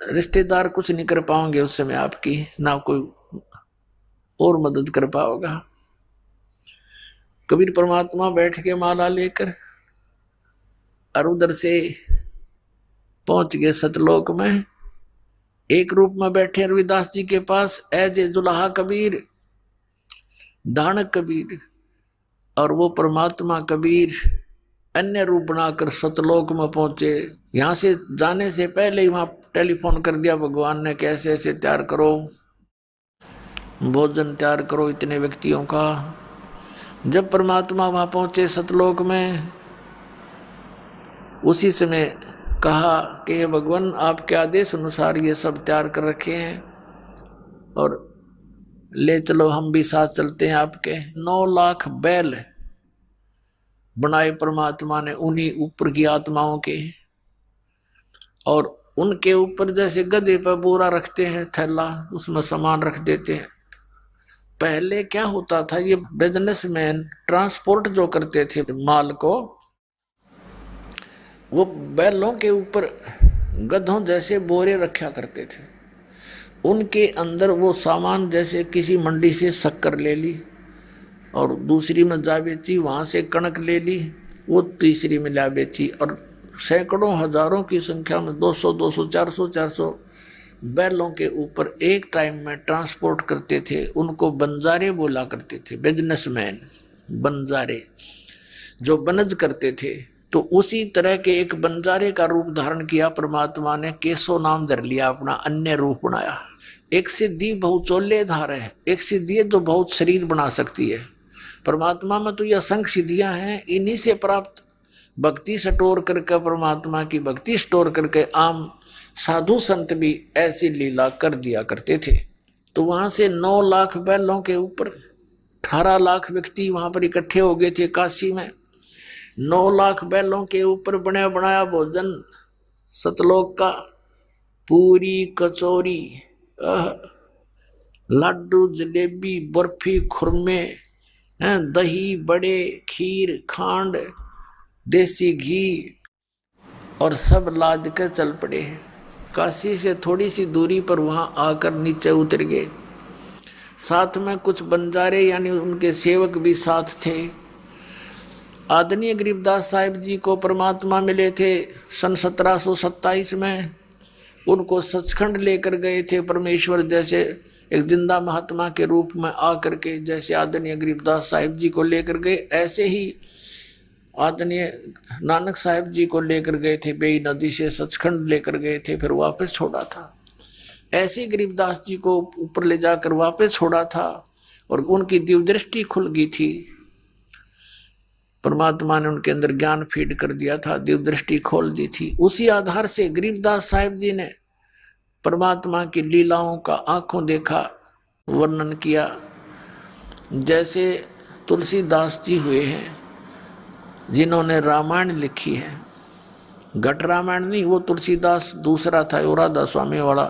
रिश्तेदार कुछ नहीं कर पाओगे उस समय आपकी, ना कोई और मदद कर पाओगा। कबीर परमात्मा बैठ के माला लेकर और उधर से पहुंच गए सतलोक में। एक रूप में बैठे रविदास जी के पास ऐजे जुलाहा कबीर, दानक कबीर, और वो परमात्मा कबीर अन्य रूप बनाकर सतलोक में पहुंचे। यहां से जाने से पहले ही वहां टेलीफोन कर दिया भगवान ने, कैसे ऐसे तैयार करो, भोजन तैयार करो इतने व्यक्तियों का। जब परमात्मा वहां पहुंचे सतलोक में, उसी समय कहा कि हे भगवान आपके आदेश अनुसार ये सब तैयार कर रखे हैं और ले चलो, हम भी साथ चलते हैं आपके। 9 लाख बैल बनाए परमात्मा ने उन्हीं ऊपर की आत्माओं के, और उनके ऊपर जैसे गधे पर बोरा रखते हैं थैला, उसमें सामान रख देते हैं। पहले क्या होता था, ये बिजनेसमैन ट्रांसपोर्ट जो करते थे माल को, वो बैलों के ऊपर गधों जैसे बोरे रखा करते थे। उनके अंदर वो सामान, जैसे किसी मंडी से शक्कर ले ली और दूसरी में जा बेची, वहाँ से कणक ले ली, वो तीसरी में ला बेची, और सैकड़ों हजारों की संख्या में 200, 400 बैलों के ऊपर एक टाइम में ट्रांसपोर्ट करते थे। उनको बंजारे बोला करते थे, बिजनेसमैन बंजारे जो बनज करते थे। तो उसी तरह के एक बंजारे का रूप धारण किया परमात्मा ने, केशव नाम धर लिया अपना, अन्य रूप बनाया। एक सिद्धि बहुचोल्य धार है, एक सिद्धि है जो बहुत शरीर बना सकती है। परमात्मा में तो ये असंख्य सिद्धियां हैं, इन्हीं से प्राप्त भक्ति स्टोर करके, परमात्मा की भक्ति स्टोर करके आम साधु संत भी ऐसी लीला कर दिया करते थे। तो वहां से 9 लाख बैलों के ऊपर 18 लाख व्यक्ति वहां पर इकट्ठे हो गए थे काशी में। 9 लाख बैलों के ऊपर बनाया भोजन सतलोक का पूरी कचौरी, लड्डू, जलेबी, बर्फी, खुरमे, दही, बड़े, खीर, खांड, देसी घी और सब लाद के चल पड़े। काशी से थोड़ी सी दूरी पर वहां आकर नीचे उतर गए। साथ में कुछ बंजारे यानी उनके सेवक भी साथ थे। आदरणीय गरीबदास साहिब जी को परमात्मा मिले थे सन 1727 में। उनको सचखंड लेकर गए थे परमेश्वर, जैसे एक जिंदा महात्मा के रूप में आकर के, जैसे आदरणीय गरीबदास साहिब जी को लेकर गए, ऐसे ही आदरणीय नानक साहिब जी को लेकर गए थे। बेई नदी से सचखंड लेकर गए थे, फिर वापस छोड़ा था। ऐसे गरीबदास जी को ऊपर ले जाकर वापस छोड़ा था और उनकी दिव्य दृष्टि खुल गई थी। परमात्मा ने उनके अंदर ज्ञान फीड कर दिया था, दिव्य दृष्टि खोल दी थी। उसी आधार से गरीबदास साहिब जी ने परमात्मा की लीलाओं का आंखों देखा वर्णन किया। जैसे तुलसीदास जी हुए हैं जिन्होंने रामायण लिखी है, घट रामायण नहीं, वो तुलसीदास दूसरा था, वो राधा स्वामी वाला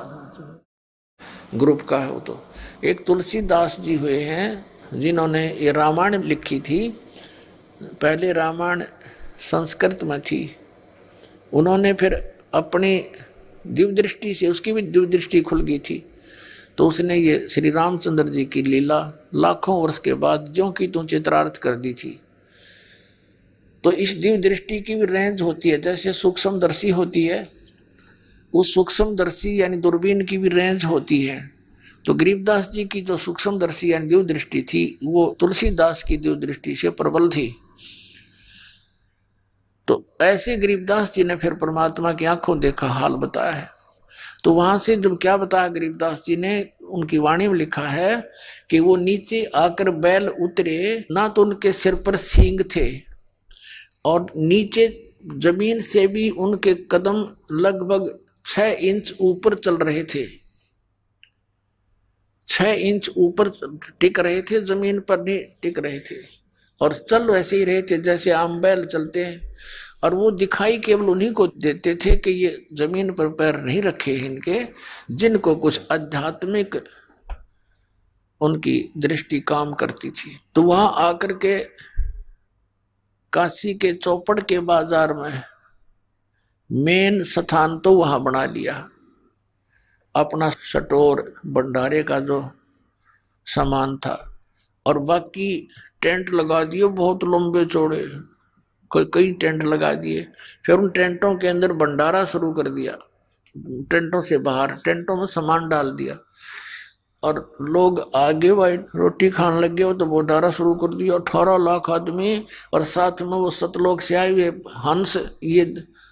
ग्रुप का है वो। तो एक तुलसीदास जी हुए हैं जिन्होंने ये रामायण लिखी थी। पहले रामायण संस्कृत में थी, उन्होंने फिर अपनी दिव्य दृष्टि से, उसकी भी दिव्य दृष्टि खुल गई थी, तो उसने ये श्री रामचंद्र जी की लीला लाखों वर्ष के बाद ज्यों की त्यों चित्रार्थ कर दी थी। तो इस दिव्य दृष्टि की भी रेंज होती है, जैसे सूक्ष्मदर्शी होती है, उस सूक्ष्मदर्शी यानी दूरबीन की भी रेंज होती है। तो गरीबदास जी की जो सूक्ष्मदर्शी यानी दिव्य दृष्टि थी, वो तुलसीदास की दिव्य दृष्टि से प्रबल थी। तो ऐसे गरीबदास जी ने फिर परमात्मा की आंखों देखा हाल बताया है। तो वहां से जब क्या बताया गरीबदास जी ने, उनकी वाणी में लिखा है कि वो नीचे आकर बैल उतरे ना, तो उनके सिर पर सींग थे और नीचे जमीन से भी उनके कदम लगभग 6 इंच ऊपर चल रहे थे, 6 इंच ऊपर टिक रहे थे, जमीन पर नहीं टिक रहे थे। और चल वैसे ही रहे थे जैसे आम बैल चलते हैं। और वो दिखाई केवल उन्हीं को देते थे कि ये जमीन पर पैर नहीं रखे इनके, जिनको कुछ आध्यात्मिक उनकी दृष्टि काम करती थी। तो वहां आकर के काशी के चौपड़ के बाजार में मेन स्थान तो वहां बना लिया, अपना स्टोर भंडारे का जो सामान था, और बाकी टेंट लगा दिए बहुत लंबे चौड़े, कई टेंट लगा दिए। फिर उन टेंटों के अंदर भंडारा शुरू कर दिया, टेंटों से बाहर टेंटों में सामान डाल दिया और लोग आगे भाई रोटी खाने लगे हो तो भंडारा शुरू कर दिया। 18 लाख आदमी और साथ में वो सतलोक से आए हुए हंस, ये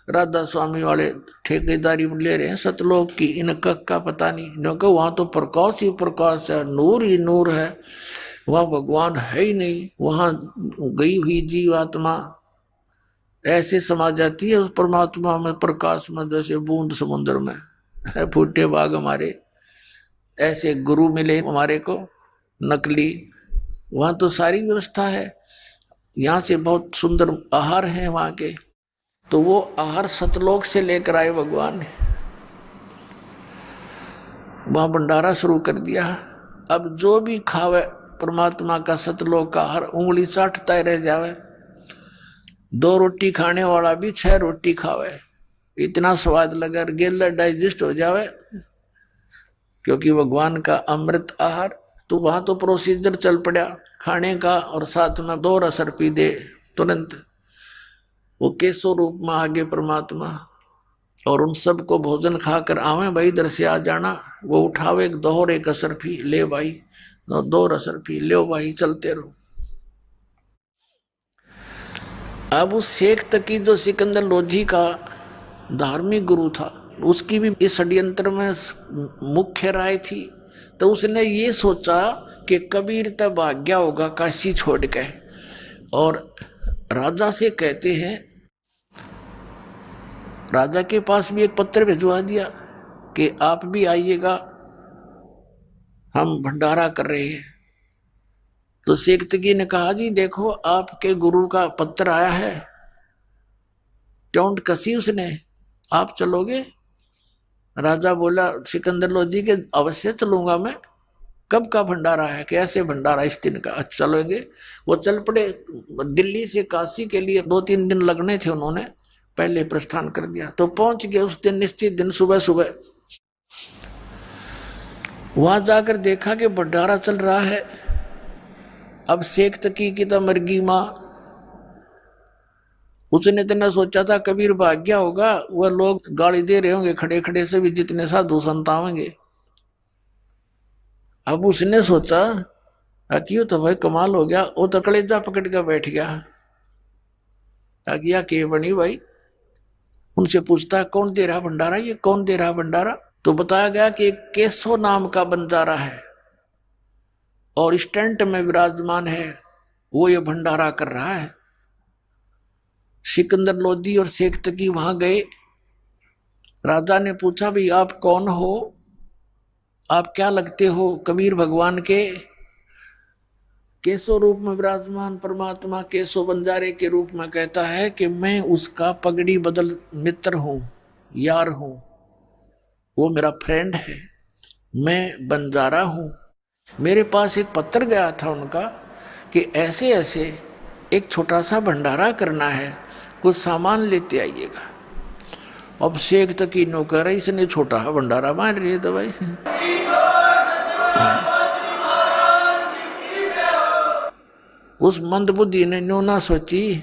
राधा स्वामी वाले ठेकेदारी ले रहे हैं सतलोक की, इनका का पता नहीं, क्योंकि वहां तो प्रकाश ही प्रकाश है, नूर ही नूर है, वहां भगवान है ही नहीं। वहां गई हुई जीवात्मा ऐसे समा जाती है उस परमात्मा में, प्रकाश में, जैसे बूंद समुद्र में फूटे बाग हमारे। ऐसे गुरु मिले हमारे को नकली, वहां तो सारी व्यवस्था है। यहाँ से बहुत सुंदर आहार है वहां के, तो वो आहार सतलोक से लेकर आए भगवान ने, वहां भंडारा शुरू कर दिया। अब जो भी खावे परमात्मा का सतलोक का आहार उंगली चाटता ही रह जावे। 2 रोटी खाने वाला भी 6 रोटी खावे, इतना स्वाद लगा, गेला डाइजेस्ट हो जावे, क्योंकि भगवान का अमृत आहार। तो वहां तो प्रोसीजर चल पड़ा खाने का, और साथ में 2 रसर पी दे तुरंत, वो केसो रूप में आगे परमात्मा। और उन सब को भोजन खाकर आवे भाई इधर से आ जाना, वो उठावे 2 और 1 असर पी ले भाई, 2 रसर पी ले भाई, चलते रहो। अब उस शेख तकी जो सिकंदर लोधी का धार्मिक गुरु था, उसकी भी इस षड्यंत्र में मुख्य राय थी। तो उसने ये सोचा कि कबीर तब भाग्या होगा काशी छोड़ के, और राजा से कहते हैं, राजा के पास भी एक पत्र भिजवा दिया कि आप भी आइएगा, हम भंडारा कर रहे हैं। तो शेख तकी ने कहा जी देखो आपके गुरु का पत्र आया है, टोंट कसी उसने, आप चलोगे? राजा बोला सिकंदर लोधी के अवश्य चलूंगा मैं। कब का भंडारा है, कैसे भंडारा, इस दिन का, अच्छा चलेंगे। वो चल पड़े। दिल्ली से काशी के लिए 2-3 दिन लगने थे, उन्होंने पहले प्रस्थान कर दिया। तो पहुंच गए उस दिन, निश्चित दिन सुबह सुबह। वहां जाकर देखा कि भंडारा चल रहा है। अब शेख तकी की तो मरगी माँ, उसने तो न सोचा था कबीर भाग गया होगा, वह लोग गाली दे रहे होंगे खड़े खड़े से भी, जितने साधु संत आवेंगे। अब उसने सोचा क्यों, तो भाई कमाल हो गया। वो तो कलेजा पकड़ के बैठ गया। आज्ञा के बनी भाई, उनसे पूछता कौन दे रहा भंडारा, ये कौन दे रहा भंडारा। तो बताया गया कि एक केशव नाम का बंजारा है और स्टैंड में विराजमान है, वो ये भंडारा कर रहा है। सिकंदर लोधी और शेख तकी वहां गए। राजा ने पूछा भाई आप कौन हो, आप क्या लगते हो कबीर भगवान के। केशव रूप में विराजमान परमात्मा केशव बंजारे के रूप में कहता है कि मैं उसका पगड़ी बदल मित्र हूं, यार हूं, वो मेरा फ्रेंड है, मैं बंजारा हूं। मेरे पास एक पत्र गया था उनका कि ऐसे ऐसे एक छोटा सा भंडारा करना है, कुछ सामान लेते आइएगा। अब शेख तकी नौकर है, इसने छोटा भंडारा मान रही है तो भाई। उस मंदबुद्धि ने न्यू ना सोची,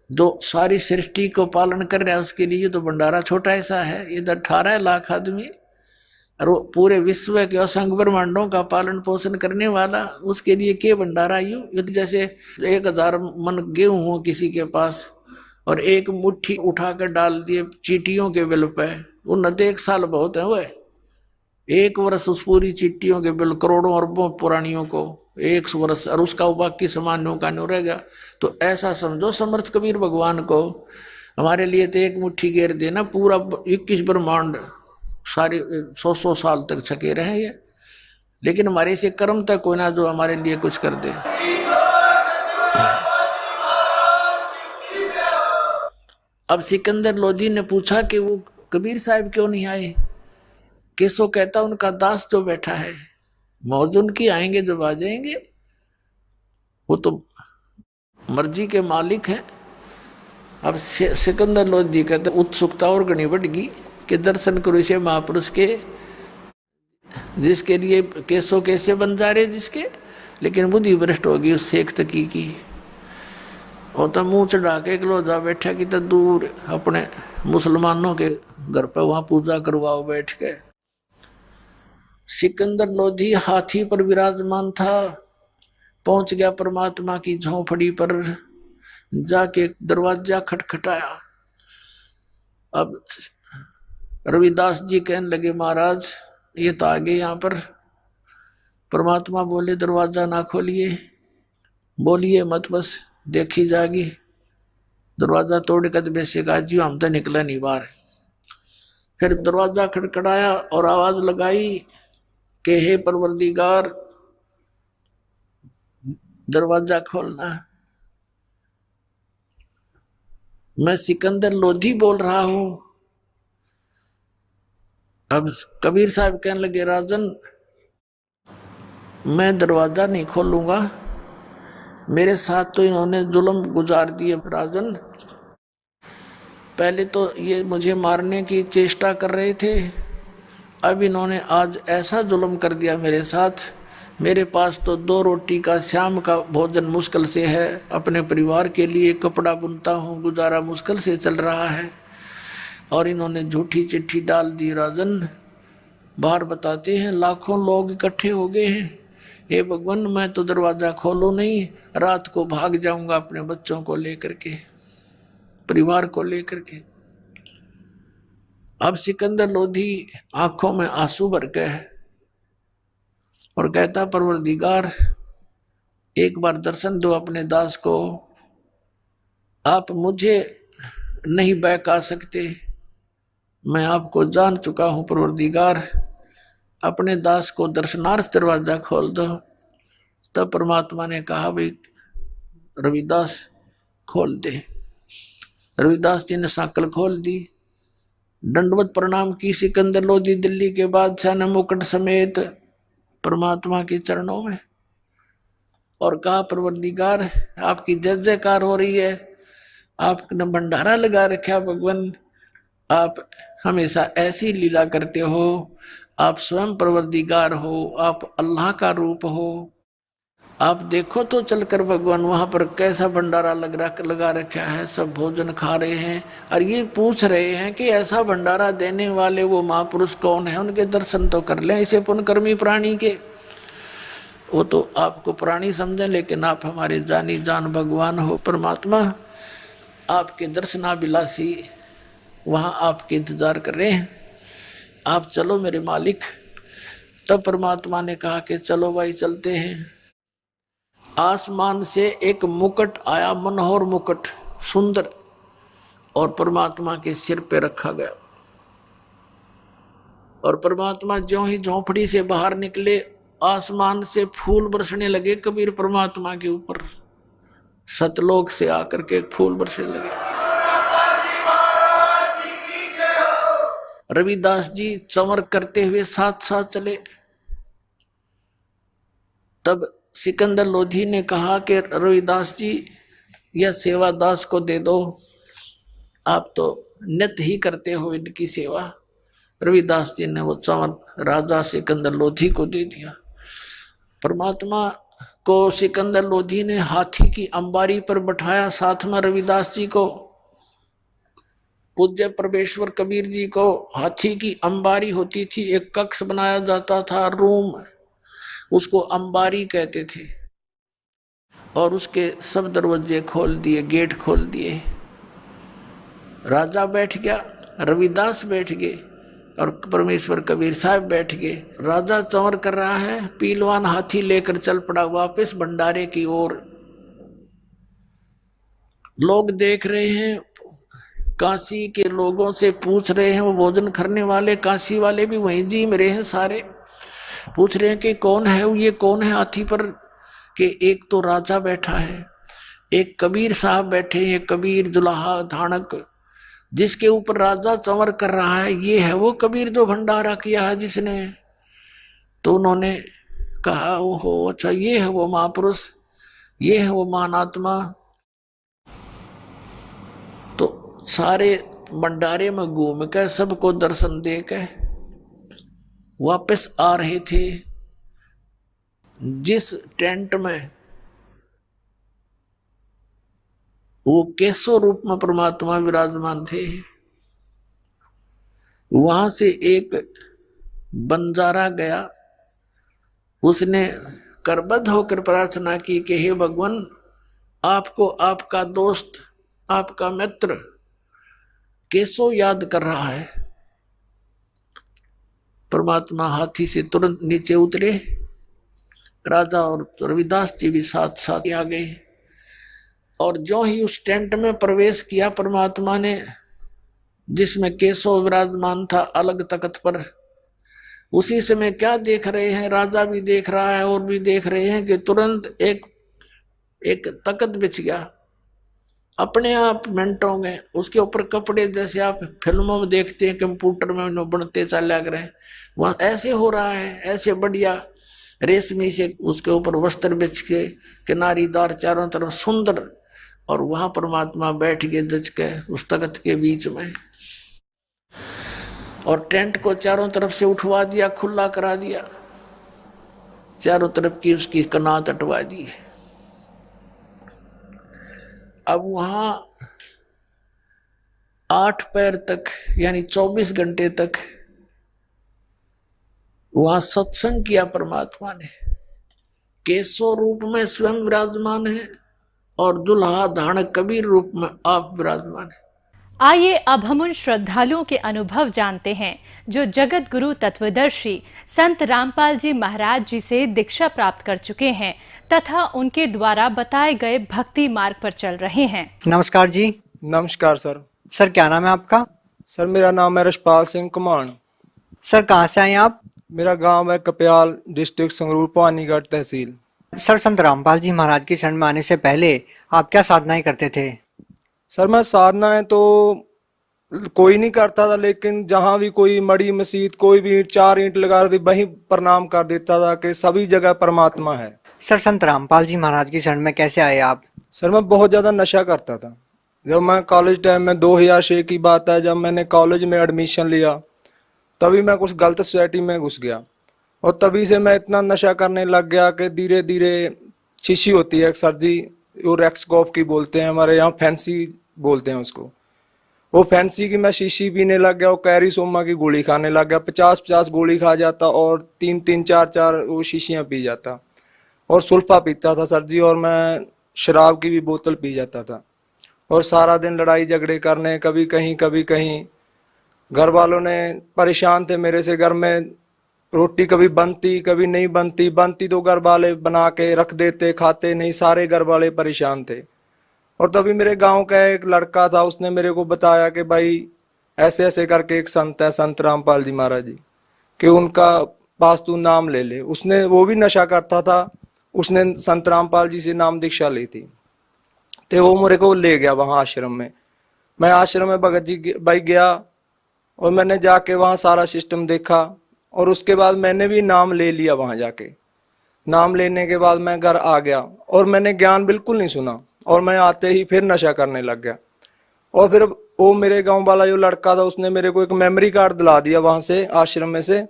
जो सारी सृष्टि को पालन कर रहा है उसके लिए तो भंडारा छोटा ऐसा है। ये 18 लाख आदमी और वो पूरे विश्व के असंख्य ब्रह्मांडों का पालन पोषण करने वाला, उसके लिए के भंडारा। ये तो जैसे 1000 मन गेहूं हो किसी के पास और एक मुट्ठी उठाकर डाल दिए चीटियों के बिल पे, उन 1 साल बहुत है। वह 1 वर्ष उस पूरी चिट्ठियों के बिल, करोड़ों अरबों पुरानियों को 1 वर्ष, और उसका बाकी सामान्यों का नहीं रहेगा। तो ऐसा समझो समर्थ कबीर भगवान को, हमारे लिए तो एक मुट्ठी घेर देना, पूरा 21 ब्रह्मांड सारे 100 साल तक छके रहे ये। लेकिन हमारे से कर्म तक कोई ना जो हमारे लिए कुछ कर दे। अब सिकंदर लोधी ने पूछा कि वो कबीर साहब क्यों नहीं आए। केशव कहता उनका दास जो बैठा है, मौज उनकी, आएंगे जब आ जाएंगे, वो तो मर्जी के मालिक हैं। अब सिकंदर लोधी कहते उत्सुकता और घनी बढ़ गई कि दर्शन करो इसे महापुरुष के, जिसके लिए केशव कैसे बन जा रहे जिसके। लेकिन बुद्धि भ्रष्ट होगी उस शेख तकी की। वो तो मुंह चढ़ा के जा बैठा कि तो दूर अपने मुसलमानों के घर पर वहां पूजा करवाओ बैठ के। सिकंदर लोधी हाथी पर विराजमान था, पहुंच गया परमात्मा की झोंपड़ी पर, जाके दरवाजा खटखटाया। अब रविदास जी कहने लगे महाराज ये तो आ गए यहाँ पर। परमात्मा बोले दरवाजा ना खोलिए, बोलिए मत, बस देखी जागी। दरवाजा तोड़ कर बेसे कहा जी हम तो निकला नहीं बाहर। फिर दरवाजा खटखटाया और आवाज लगाई कि हे परवरदिगार दरवाजा खोलना। मैं सिकंदर लोधी बोल रहा हूं। अब कबीर साहब कहने लगे राजन मैं दरवाजा नहीं खोलूंगा, मेरे साथ तो इन्होंने जुल्म गुजार दिए राजन। पहले तो ये मुझे मारने की चेष्टा कर रहे थे, अब इन्होंने आज ऐसा जुल्म कर दिया मेरे साथ। मेरे पास तो 2 रोटी का शाम का भोजन मुश्किल से है, अपने परिवार के लिए कपड़ा बुनता हूँ, गुजारा मुश्किल से चल रहा है, और इन्होंने झूठी चिट्ठी डाल दी राजन। बाहर बताते हैं लाखों लोग इकट्ठे हो गए हैं। हे भगवान मैं तो दरवाजा खोलो नहीं, रात को भाग जाऊंगा अपने बच्चों को लेकर के, परिवार को लेकर के। अब सिकंदर लोधी आंखों में आंसू भर के है और कहता परवरदिगार एक बार दर्शन दो अपने दास को, आप मुझे नहीं बहका सकते, मैं आपको जान चुका हूं परवरदिगार, अपने दास को दर्शनार्थ दरवाजा खोल दो। तब परमात्मा ने कहा भाई रविदास खोल दे। रविदास जी ने सांकल खोल दी। दंडवत प्रणाम की सिकंदर लोधी दिल्ली के बादशाह ने मुकुट समेत परमात्मा के चरणों में, और कहा परवरदिगार आपकी जय जयकार हो रही है, आपने भंडारा लगा रखा भगवान, आप हमेशा ऐसी लीला करते हो, आप स्वयं परवरदिगार हो, आप अल्लाह का रूप हो। आप देखो तो चलकर भगवान वहां पर कैसा भंडारा लगा रखा है, सब भोजन खा रहे हैं और ये पूछ रहे हैं कि ऐसा भंडारा देने वाले वो महापुरुष कौन है, उनके दर्शन तो कर लें इसे पुण्यकर्मी प्राणी के। वो तो आपको प्राणी समझे, लेकिन आप हमारे जानी जान भगवान हो परमात्मा, आपके दर्शनाभिलाषी वहां आपके इंतजार कर रहे हैं, आप चलो मेरे मालिक। तब परमात्मा ने कहा कि चलो भाई चलते हैं। आसमान से एक मुकुट आया, मनोहर मुकुट सुंदर, और परमात्मा के सिर पे रखा गया। और परमात्मा ज्यों ही झोंपड़ी से बाहर निकले, आसमान से फूल बरसने लगे कबीर परमात्मा के ऊपर, सतलोक से आकर के फूल बरसने लगे। रविदास जी चमर करते हुए साथ साथ चले। तब सिकंदर लोधी ने कहा कि रविदास जी यह सेवा दास को दे दो, आप तो नित्य ही करते हो इनकी सेवा। रविदास जी ने वो चमर राजा सिकंदर लोधी को दे दिया। परमात्मा को सिकंदर लोधी ने हाथी की अंबारी पर बैठाया, साथ में रविदास जी को, पूज्य परमेश्वर कबीर जी को हाथी की अंबारी होती थी, एक कक्ष बनाया जाता था, रूम, उसको अंबारी कहते थे, और उसके सब दरवाजे खोल दिए, गेट खोल दिए। राजा बैठ गया, रविदास बैठ गए और परमेश्वर कबीर साहब बैठ गए। राजा चंवर कर रहा है, पीलवान हाथी लेकर चल पड़ा वापस भंडारे की ओर। लोग देख रहे हैं, काशी के लोगों से पूछ रहे हैं, वो भोजन करने वाले काशी वाले भी वहीं जी में रहे हैं, सारे पूछ रहे हैं कि कौन है ये, कौन है हाथी पर, कि एक तो राजा बैठा है, एक कबीर साहब बैठे हैं, कबीर जुलाहा धानक, जिसके ऊपर राजा चंवर कर रहा है, ये है वो कबीर जो भंडारा किया है जिसने। तो उन्होंने कहा ओहो अच्छा, ये है वो महापुरुष, ये है वो महानात्मा। तो सारे भंडारे में घूम कर सबको दर्शन दे के वापस आ रहे थे। जिस टेंट में वो केशव रूप में परमात्मा विराजमान थे, वहां से एक बंजारा गया, उसने करबद्ध होकर प्रार्थना की कि हे भगवान, आपको आपका दोस्त, आपका मित्र केशव याद कर रहा है। परमात्मा हाथी से तुरंत नीचे उतरे, राजा और रविदास जी भी साथ साथ आ गए। और जो ही उस टेंट में प्रवेश किया परमात्मा ने, जिसमें केशव विराजमान था अलग तख्त पर, उसी समय क्या देख रहे हैं, राजा भी देख रहा है और भी देख रहे हैं कि तुरंत एक तख्त बिछ गया अपने आप मिनटों में, उसके ऊपर कपड़े जैसे आप फिल्मों में देखते हैं कंप्यूटर में बनते चले लग रहे हैं, वहां ऐसे हो रहा है, ऐसे बढ़िया रेशमी से उसके ऊपर वस्त्र बिछ के किनारीदार चारों तरफ सुंदर, और वहां परमात्मा बैठ गए जज के उस तख्त के बीच में, और टेंट को चारों तरफ से उठवा दिया, खुला करा दिया, चारों तरफ की उसकी कनात हटवा दी। अब वहां 8 पैर तक यानी 24 घंटे तक वहां सत्संग किया परमात्मा ने। केशव रूप में स्वयं विराजमान है और दुल्हा धानक कबीर रूप में आप विराजमान है। आइए अब हम उन श्रद्धालुओं के अनुभव जानते हैं जो जगत गुरु तत्वदर्शी संत रामपाल जी महाराज जी से दीक्षा प्राप्त कर चुके हैं तथा उनके द्वारा बताए गए भक्ति मार्ग पर चल रहे हैं। नमस्कार जी। नमस्कार सर। सर क्या नाम है आपका? सर मेरा नाम है रशपाल सिंह कुमाण। सर कहाँ से आए आप? मेरा गांव है कपयाल, डिस्ट्रिक्ट संगरूर, पानीगढ़ तहसील। सर संत रामपाल जी महाराज की शरण में आने से पहले आप क्या साधनाएं करते थे? सर मैं साधनाएं तो कोई नहीं करता था, लेकिन जहां भी कोई मड़ी मस्जिद कोई भी 4 ईंट लगा दी वहीं प्रणाम कर देता था कि सभी जगह परमात्मा है। सर संत रामपाल जी महाराज की शरण में कैसे आए आप? सर मैं बहुत ज़्यादा नशा करता था। जब मैं कॉलेज टाइम में 2006 की बात है, जब मैंने कॉलेज में एडमिशन लिया तभी मैं कुछ गलत सोसाइटी में घुस गया और तभी से मैं इतना नशा करने लग गया कि धीरे धीरे शीशी होती है एक सर जी, वो रेक्सकॉफ की बोलते हैं, हमारे यहाँ फैंसी बोलते हैं उसको, वो फैंसी की मैं शीशी पीने लग गया और कैरी सोमा की गोली खाने लग गया। 50-50 गोली खा जाता और 3-3 4-4 वो शीशियाँ पी जाता और सुल्फा पीता था सर जी, और मैं शराब की भी बोतल पी जाता था और सारा दिन लड़ाई झगड़े करने, कभी कहीं। घर वालों ने परेशान थे मेरे से, घर में रोटी कभी बनती कभी नहीं बनती तो घर वाले बना के रख देते, खाते नहीं, सारे घर वाले परेशान थे। और तभी मेरे गांव का एक लड़का था, उसने मेरे को बताया कि भाई ऐसे ऐसे करके एक संत है, संत रामपाल जी महाराज जी, कि उनका पास तू नाम ले ले। उसने, वो भी नशा करता था, उसने संत रामपाल जी से नाम दीक्षा ली थी, तो वो मेरे को ले गया वहाँ आश्रम में। मैं आश्रम में भगत जी भाई गया और मैंने जाके वहाँ सारा सिस्टम देखा और उसके बाद मैंने भी नाम ले लिया वहाँ जाके। नाम लेने के बाद मैं घर आ गया और मैंने ज्ञान बिल्कुल नहीं सुना और मैं आते ही फिर नशा करने लग गया। और फिर वो मेरे गांव वाला जो लड़का था उसने मेरे को एक मेमोरी कार्ड दिला दिया वहाँ से आश्रम में से,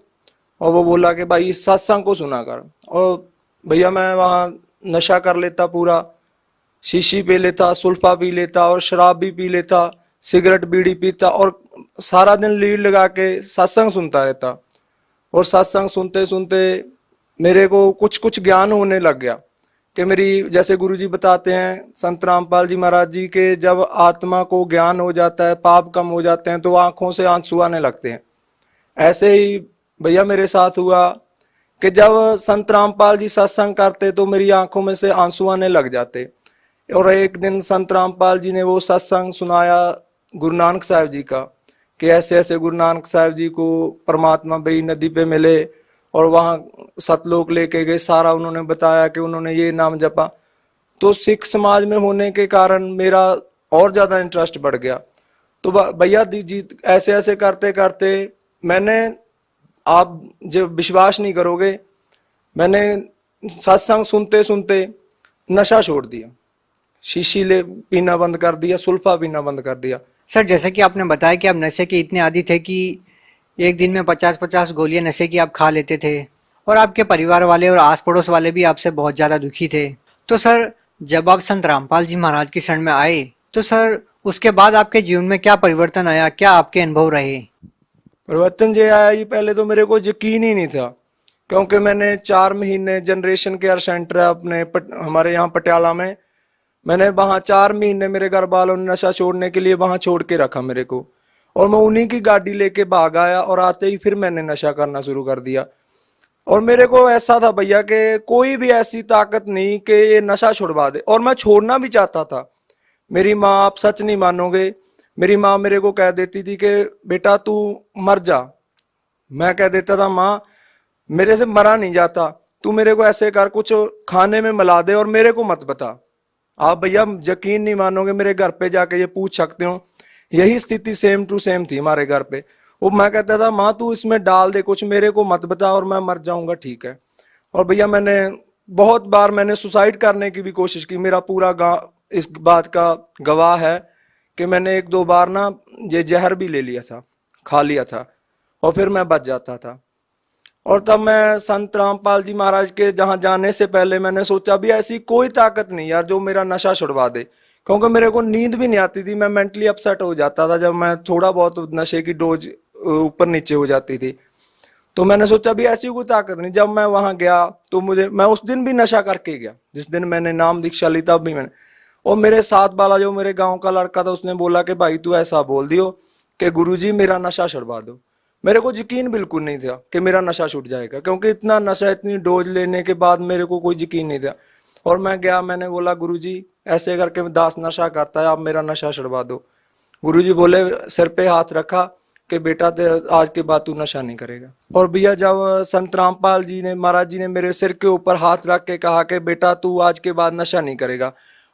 और वो बोला कि भाई इस सत्संग को सुना कर। और भैया मैं वहाँ नशा कर लेता, पूरा शीशी पी लेता, सुल्फा पी लेता और शराब भी पी लेता, सिगरेट बीड़ी पीता और सारा दिन लीड लगा के सत्संग सुनता रहता। और सत्संग सुनते सुनते मेरे को कुछ कुछ ज्ञान होने लग गया कि मेरी, जैसे गुरुजी बताते हैं संत रामपाल जी महाराज जी के, जब आत्मा को ज्ञान हो जाता है, पाप कम हो जाते हैं तो आंखों से आंसू आने लगते हैं। ऐसे ही भैया मेरे साथ हुआ कि जब संत रामपाल जी सत्संग करते तो मेरी आंखों में से आंसू आने लग जाते। और एक दिन संत रामपाल जी ने वो सत्संग सुनाया गुरु नानक साहब जी का, कि ऐसे ऐसे गुरु नानक साहब जी को परमात्मा बई नदी पे मिले और वहाँ सतलोक लेके गए, सारा उन्होंने बताया कि उन्होंने ये नाम जपा। तो सिख समाज में होने के कारण मेरा और ज़्यादा इंटरेस्ट बढ़ गया। तो भैया जी ऐसे ऐसे करते करते मैंने, आप जब विश्वास नहीं करोगे, मैंने सत्संग सुनते सुनते नशा छोड़ दिया, शीशी ले पीना बंद कर दिया, सुल्फा पीना बंद कर दिया। सर जैसे कि आपने बताया कि आप नशे के इतने आदी थे कि एक दिन में 50-50 गोलियां नशे की आप खा लेते थे और आपके परिवार वाले और आस पड़ोस वाले भी आपसे बहुत ज़्यादा दुखी थे। तो सर जब आप संत रामपाल जी महाराज की शरण में आए तो सर उसके बाद आपके जीवन में क्या परिवर्तन आया, क्या आपके अनुभव रहे? परिवर्तन जो आया, ये पहले तो मेरे को यकीन ही नहीं था, क्योंकि मैंने 4 महीने जनरेशन केयर सेंटर है अपने हमारे यहाँ पटियाला में, मैंने वहाँ 4 महीने मेरे घर वालों ने नशा छोड़ने के लिए वहाँ छोड़ के रखा मेरे को, और मैं उन्हीं की गाड़ी लेके भाग आया और आते ही फिर मैंने नशा करना शुरू कर दिया। और मेरे को ऐसा था भैया कि कोई भी ऐसी ताकत नहीं कि ये नशा छुड़वा दे, और मैं छोड़ना भी चाहता था। मेरी माँ, आप सच नहीं मानोगे, मेरी माँ मेरे को कह देती थी कि बेटा तू मर जा। मैं कह देता था माँ मेरे से मरा नहीं जाता, तू मेरे को ऐसे कर, कुछ खाने में मिला दे और मेरे को मत बता। आप भैया यकीन नहीं मानोगे, मेरे घर पे जाके ये पूछ सकते हो, यही स्थिति सेम टू सेम थी हमारे घर पे। वो मैं कहता था माँ तू इसमें डाल दे कुछ, मेरे को मत बता और मैं मर जाऊंगा, ठीक है। और भैया मैंने बहुत बार मैंने सुसाइड करने की भी कोशिश की, मेरा पूरा गांव इस बात का गवाह है कि मैंने 1-2 बार ना ये जहर भी ले लिया था, खा लिया था, और फिर मैं बच जाता था। और तब मैं संत रामपाल जी महाराज के जहाँ जाने से पहले मैंने सोचा भी ऐसी कोई ताकत नहीं यार जो मेरा नशा छुड़वा दे, क्योंकि मेरे को नींद भी नहीं आती थी, मैं मेंटली अपसेट हो जाता था जब मैं थोड़ा बहुत नशे की डोज ऊपर नीचे हो जाती थी। तो मैंने सोचा भी ऐसी कोई ताकत नहीं। जब मैं वहाँ गया तो मैं उस दिन भी नशा करके गया, जिस दिन मैंने नाम दीक्षा ली तब भी मैंने। और मेरे साथ वाला जो मेरे गाँव का लड़का था उसने बोला कि भाई तू ऐसा बोल दियो कि गुरुजी मेरा नशा छुड़वा दो। मेरे को यकीन बिल्कुल नहीं था कि मेरा नशा छूट जाएगा, क्योंकि इतना नशा, इतनी डोज लेने के बाद मेरे को कोई यकीन नहीं था। और मैं गया, मैंने बोला गुरुजी ऐसे करके दास नशा करता है, आप मेरा नशा छुड़वा दो। गुरुजी बोले, सिर पे हाथ रखा कि बेटा आज के बाद तू नशा नहीं करेगा। और भैया जब संत रामपाल जी ने, महाराज जी ने मेरे सिर के ऊपर हाथ रख के कहा कि बेटा तू आज के बाद नशा नहीं करेगा,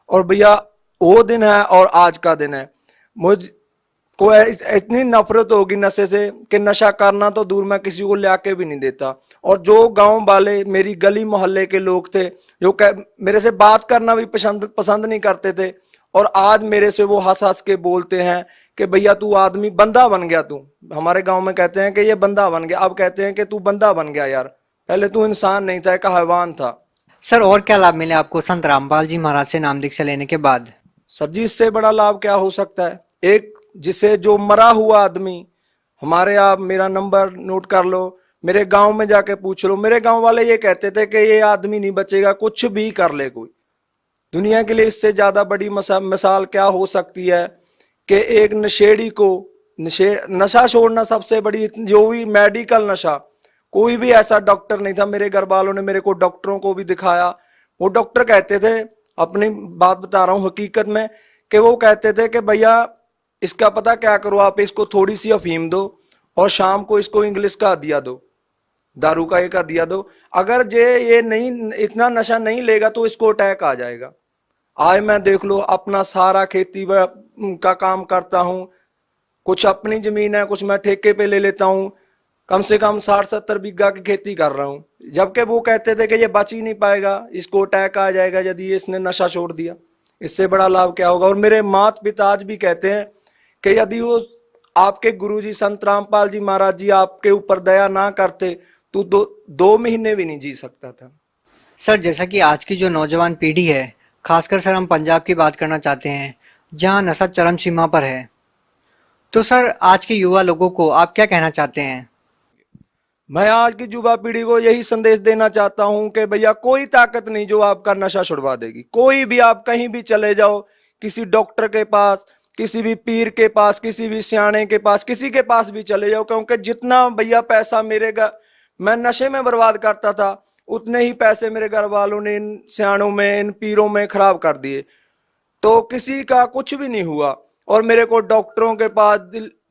और भैया वो दिन है और आज का दिन है, मुझ को इतनी नफरत होगी नशे से कि नशा करना तो दूर, मैं किसी को लाके भी नहीं देता। और जो गांव वाले, मेरी गली मोहल्ले के लोग थे जो मेरे से बात करना भी पसंद नहीं करते थे, और आज मेरे से वो हंस हंस के बोलते हैं कि भैया तू आदमी बंदा बन गया, तू हमारे गांव में कहते हैं कि ये बंदा बन गया, अब कहते हैं कि तू बंदा बन गया यार, पहले तू इंसान नहीं था, एक हैवान था। सर और क्या लाभ मिले आपको संत रामपाल जी महाराज से नाम दीक्षा लेने के बाद? सर जी इससे बड़ा लाभ क्या हो सकता है। एक जिसे जो मरा हुआ आदमी, हमारे, आप मेरा नंबर नोट कर लो, मेरे गांव में जाके पूछ लो, मेरे गांव वाले ये कहते थे कि ये आदमी नहीं बचेगा, कुछ भी कर ले कोई। दुनिया के लिए इससे ज्यादा बड़ी मिसाल क्या हो सकती है कि एक नशेड़ी को नशा छोड़ना सबसे बड़ी, जो भी मेडिकल नशा, कोई भी ऐसा डॉक्टर नहीं था। मेरे घर वालों ने मेरे को डॉक्टरों को भी दिखाया, वो डॉक्टर कहते थे, अपनी बात बता रहा हूँ हकीकत में, कि वो कहते थे कि भैया इसका पता क्या करो, आप इसको थोड़ी सी अफीम दो और शाम को इसको इंग्लिश का दिया दो, दारू का एक दिया दो, अगर ये नहीं, इतना नशा नहीं लेगा तो इसको अटैक आ जाएगा। आज मैं देख लो अपना सारा खेती का काम करता हूँ, कुछ अपनी जमीन है, कुछ मैं ठेके पे ले लेता हूँ, कम से कम 60-70 बीघा की खेती कर रहा हूँ, जबकि वो कहते थे कि ये बच ही नहीं पाएगा, इसको अटैक आ जाएगा यदि इसने नशा छोड़ दिया। इससे बड़ा लाभ क्या होगा। और मेरे माता पिता आज भी कहते हैं कि यदि वो आपके गुरुजी संत रामपाल जी महाराज जी आपके ऊपर दया ना करते तो दो महीने भी नहीं जी सकता था। सर जैसा कि आज की जो नौजवान पीढ़ी है, खासकर सर हम पंजाब की बात करना चाहते हैं जहां नशा चरम सीमा पर है, तो सर आज के युवा लोगों को आप क्या कहना चाहते हैं? मैं आज की युवा पीढ़ी को यही संदेश देना चाहता हूं कि भैया कोई ताकत नहीं जो आपका नशा छुड़वा देगी। कोई भी, आप कहीं भी चले जाओ, किसी डॉक्टर के पास, किसी भी पीर के पास, किसी भी सियाने के पास, किसी के पास भी चले जाओ, क्योंकि जितना भैया पैसा मैं नशे में बर्बाद करता था, उतने ही पैसे मेरे घर वालों ने इन सियानों में, इन पीरों में खराब कर दिए, तो किसी का कुछ भी नहीं हुआ। और मेरे को डॉक्टरों के पास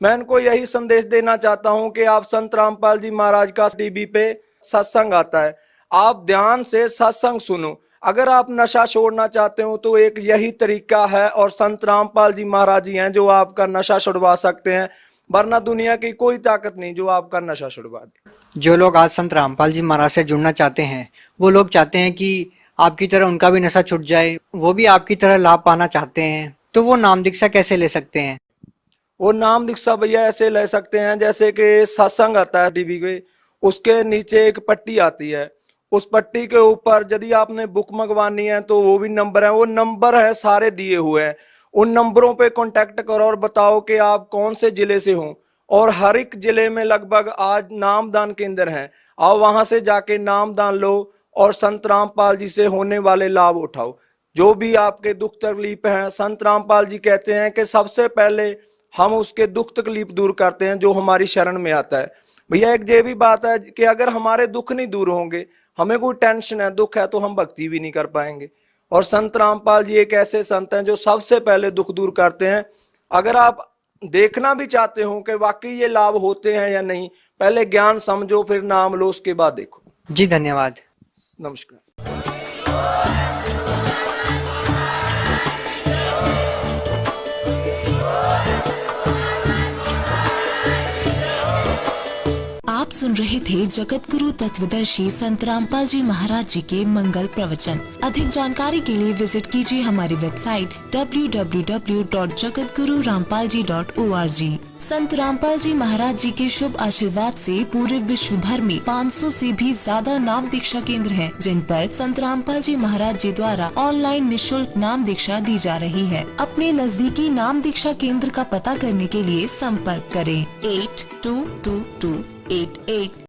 मैं इनको यही संदेश देना चाहता हूं कि आप संत रामपाल जी महाराज का टीवी पे सत्संग आता है, आप ध्यान से सत्संग सुनो। अगर आप नशा छोड़ना चाहते हो तो एक यही तरीका है, और संत रामपाल जी महाराज जी हैं जो आपका नशा छुड़वा सकते हैं, वरना दुनिया की कोई ताकत नहीं जो आपका नशा छुड़वा दे। जो लोग आज संत रामपाल जी महाराज से जुड़ना चाहते हैं, वो लोग चाहते हैं कि आपकी तरह उनका भी नशा छूट जाए, वो भी आपकी तरह लाभ पाना चाहते हैं, तो वो नाम दीक्षा कैसे ले सकते हैं? वो नाम दीक्षा भैया ऐसे ले सकते हैं जैसे कि सत्संग आता है टीवी पे, उसके नीचे एक पट्टी आती है, उस पट्टी के ऊपर यदि आपने बुक मंगवानी है तो वो भी नंबर है, वो नंबर है सारे दिए हुए हैं, उन नंबरों पे कांटेक्ट करो और बताओ कि आप कौन से जिले से हो। और हर एक जिले में लगभग आज नामदान केंद्र हैं, आओ वहां से जाके नामदान लो और संत रामपाल जी से होने वाले लाभ उठाओ। जो भी आपके दुख तकलीफ हैं, संत रामपाल जी कहते हैं कि सबसे पहले हम उसके दुख तकलीफ दूर करते हैं जो हमारी शरण में आता है। भैया एक ये भी बात है कि अगर हमारे दुख नहीं दूर होंगे, हमें कोई टेंशन है, दुख है, तो हम भक्ति भी नहीं कर पाएंगे। और संत रामपाल जी एक ऐसे संत हैं जो सबसे पहले दुख दूर करते हैं। अगर आप देखना भी चाहते हो कि वाकई ये लाभ होते हैं या नहीं, पहले ज्ञान समझो, फिर नाम लो, उसके बाद देखो। जी धन्यवाद, नमस्कार। आप सुन रहे थे जगत गुरु तत्वदर्शी संत रामपाल जी महाराज जी के मंगल प्रवचन। अधिक जानकारी के लिए विजिट कीजिए हमारी वेबसाइट www.jagatgururampalji.org। संत रामपाल जी महाराज जी के शुभ आशीर्वाद से पूरे विश्व भर में 500 से भी ज्यादा नाम दीक्षा केंद्र हैं, जिन पर संत रामपाल जी महाराज जी द्वारा ऑनलाइन निशुल्क नाम दीक्षा दी जा रही है। अपने नजदीकी नाम दीक्षा केंद्र का पता करने के लिए संपर्क करें 822288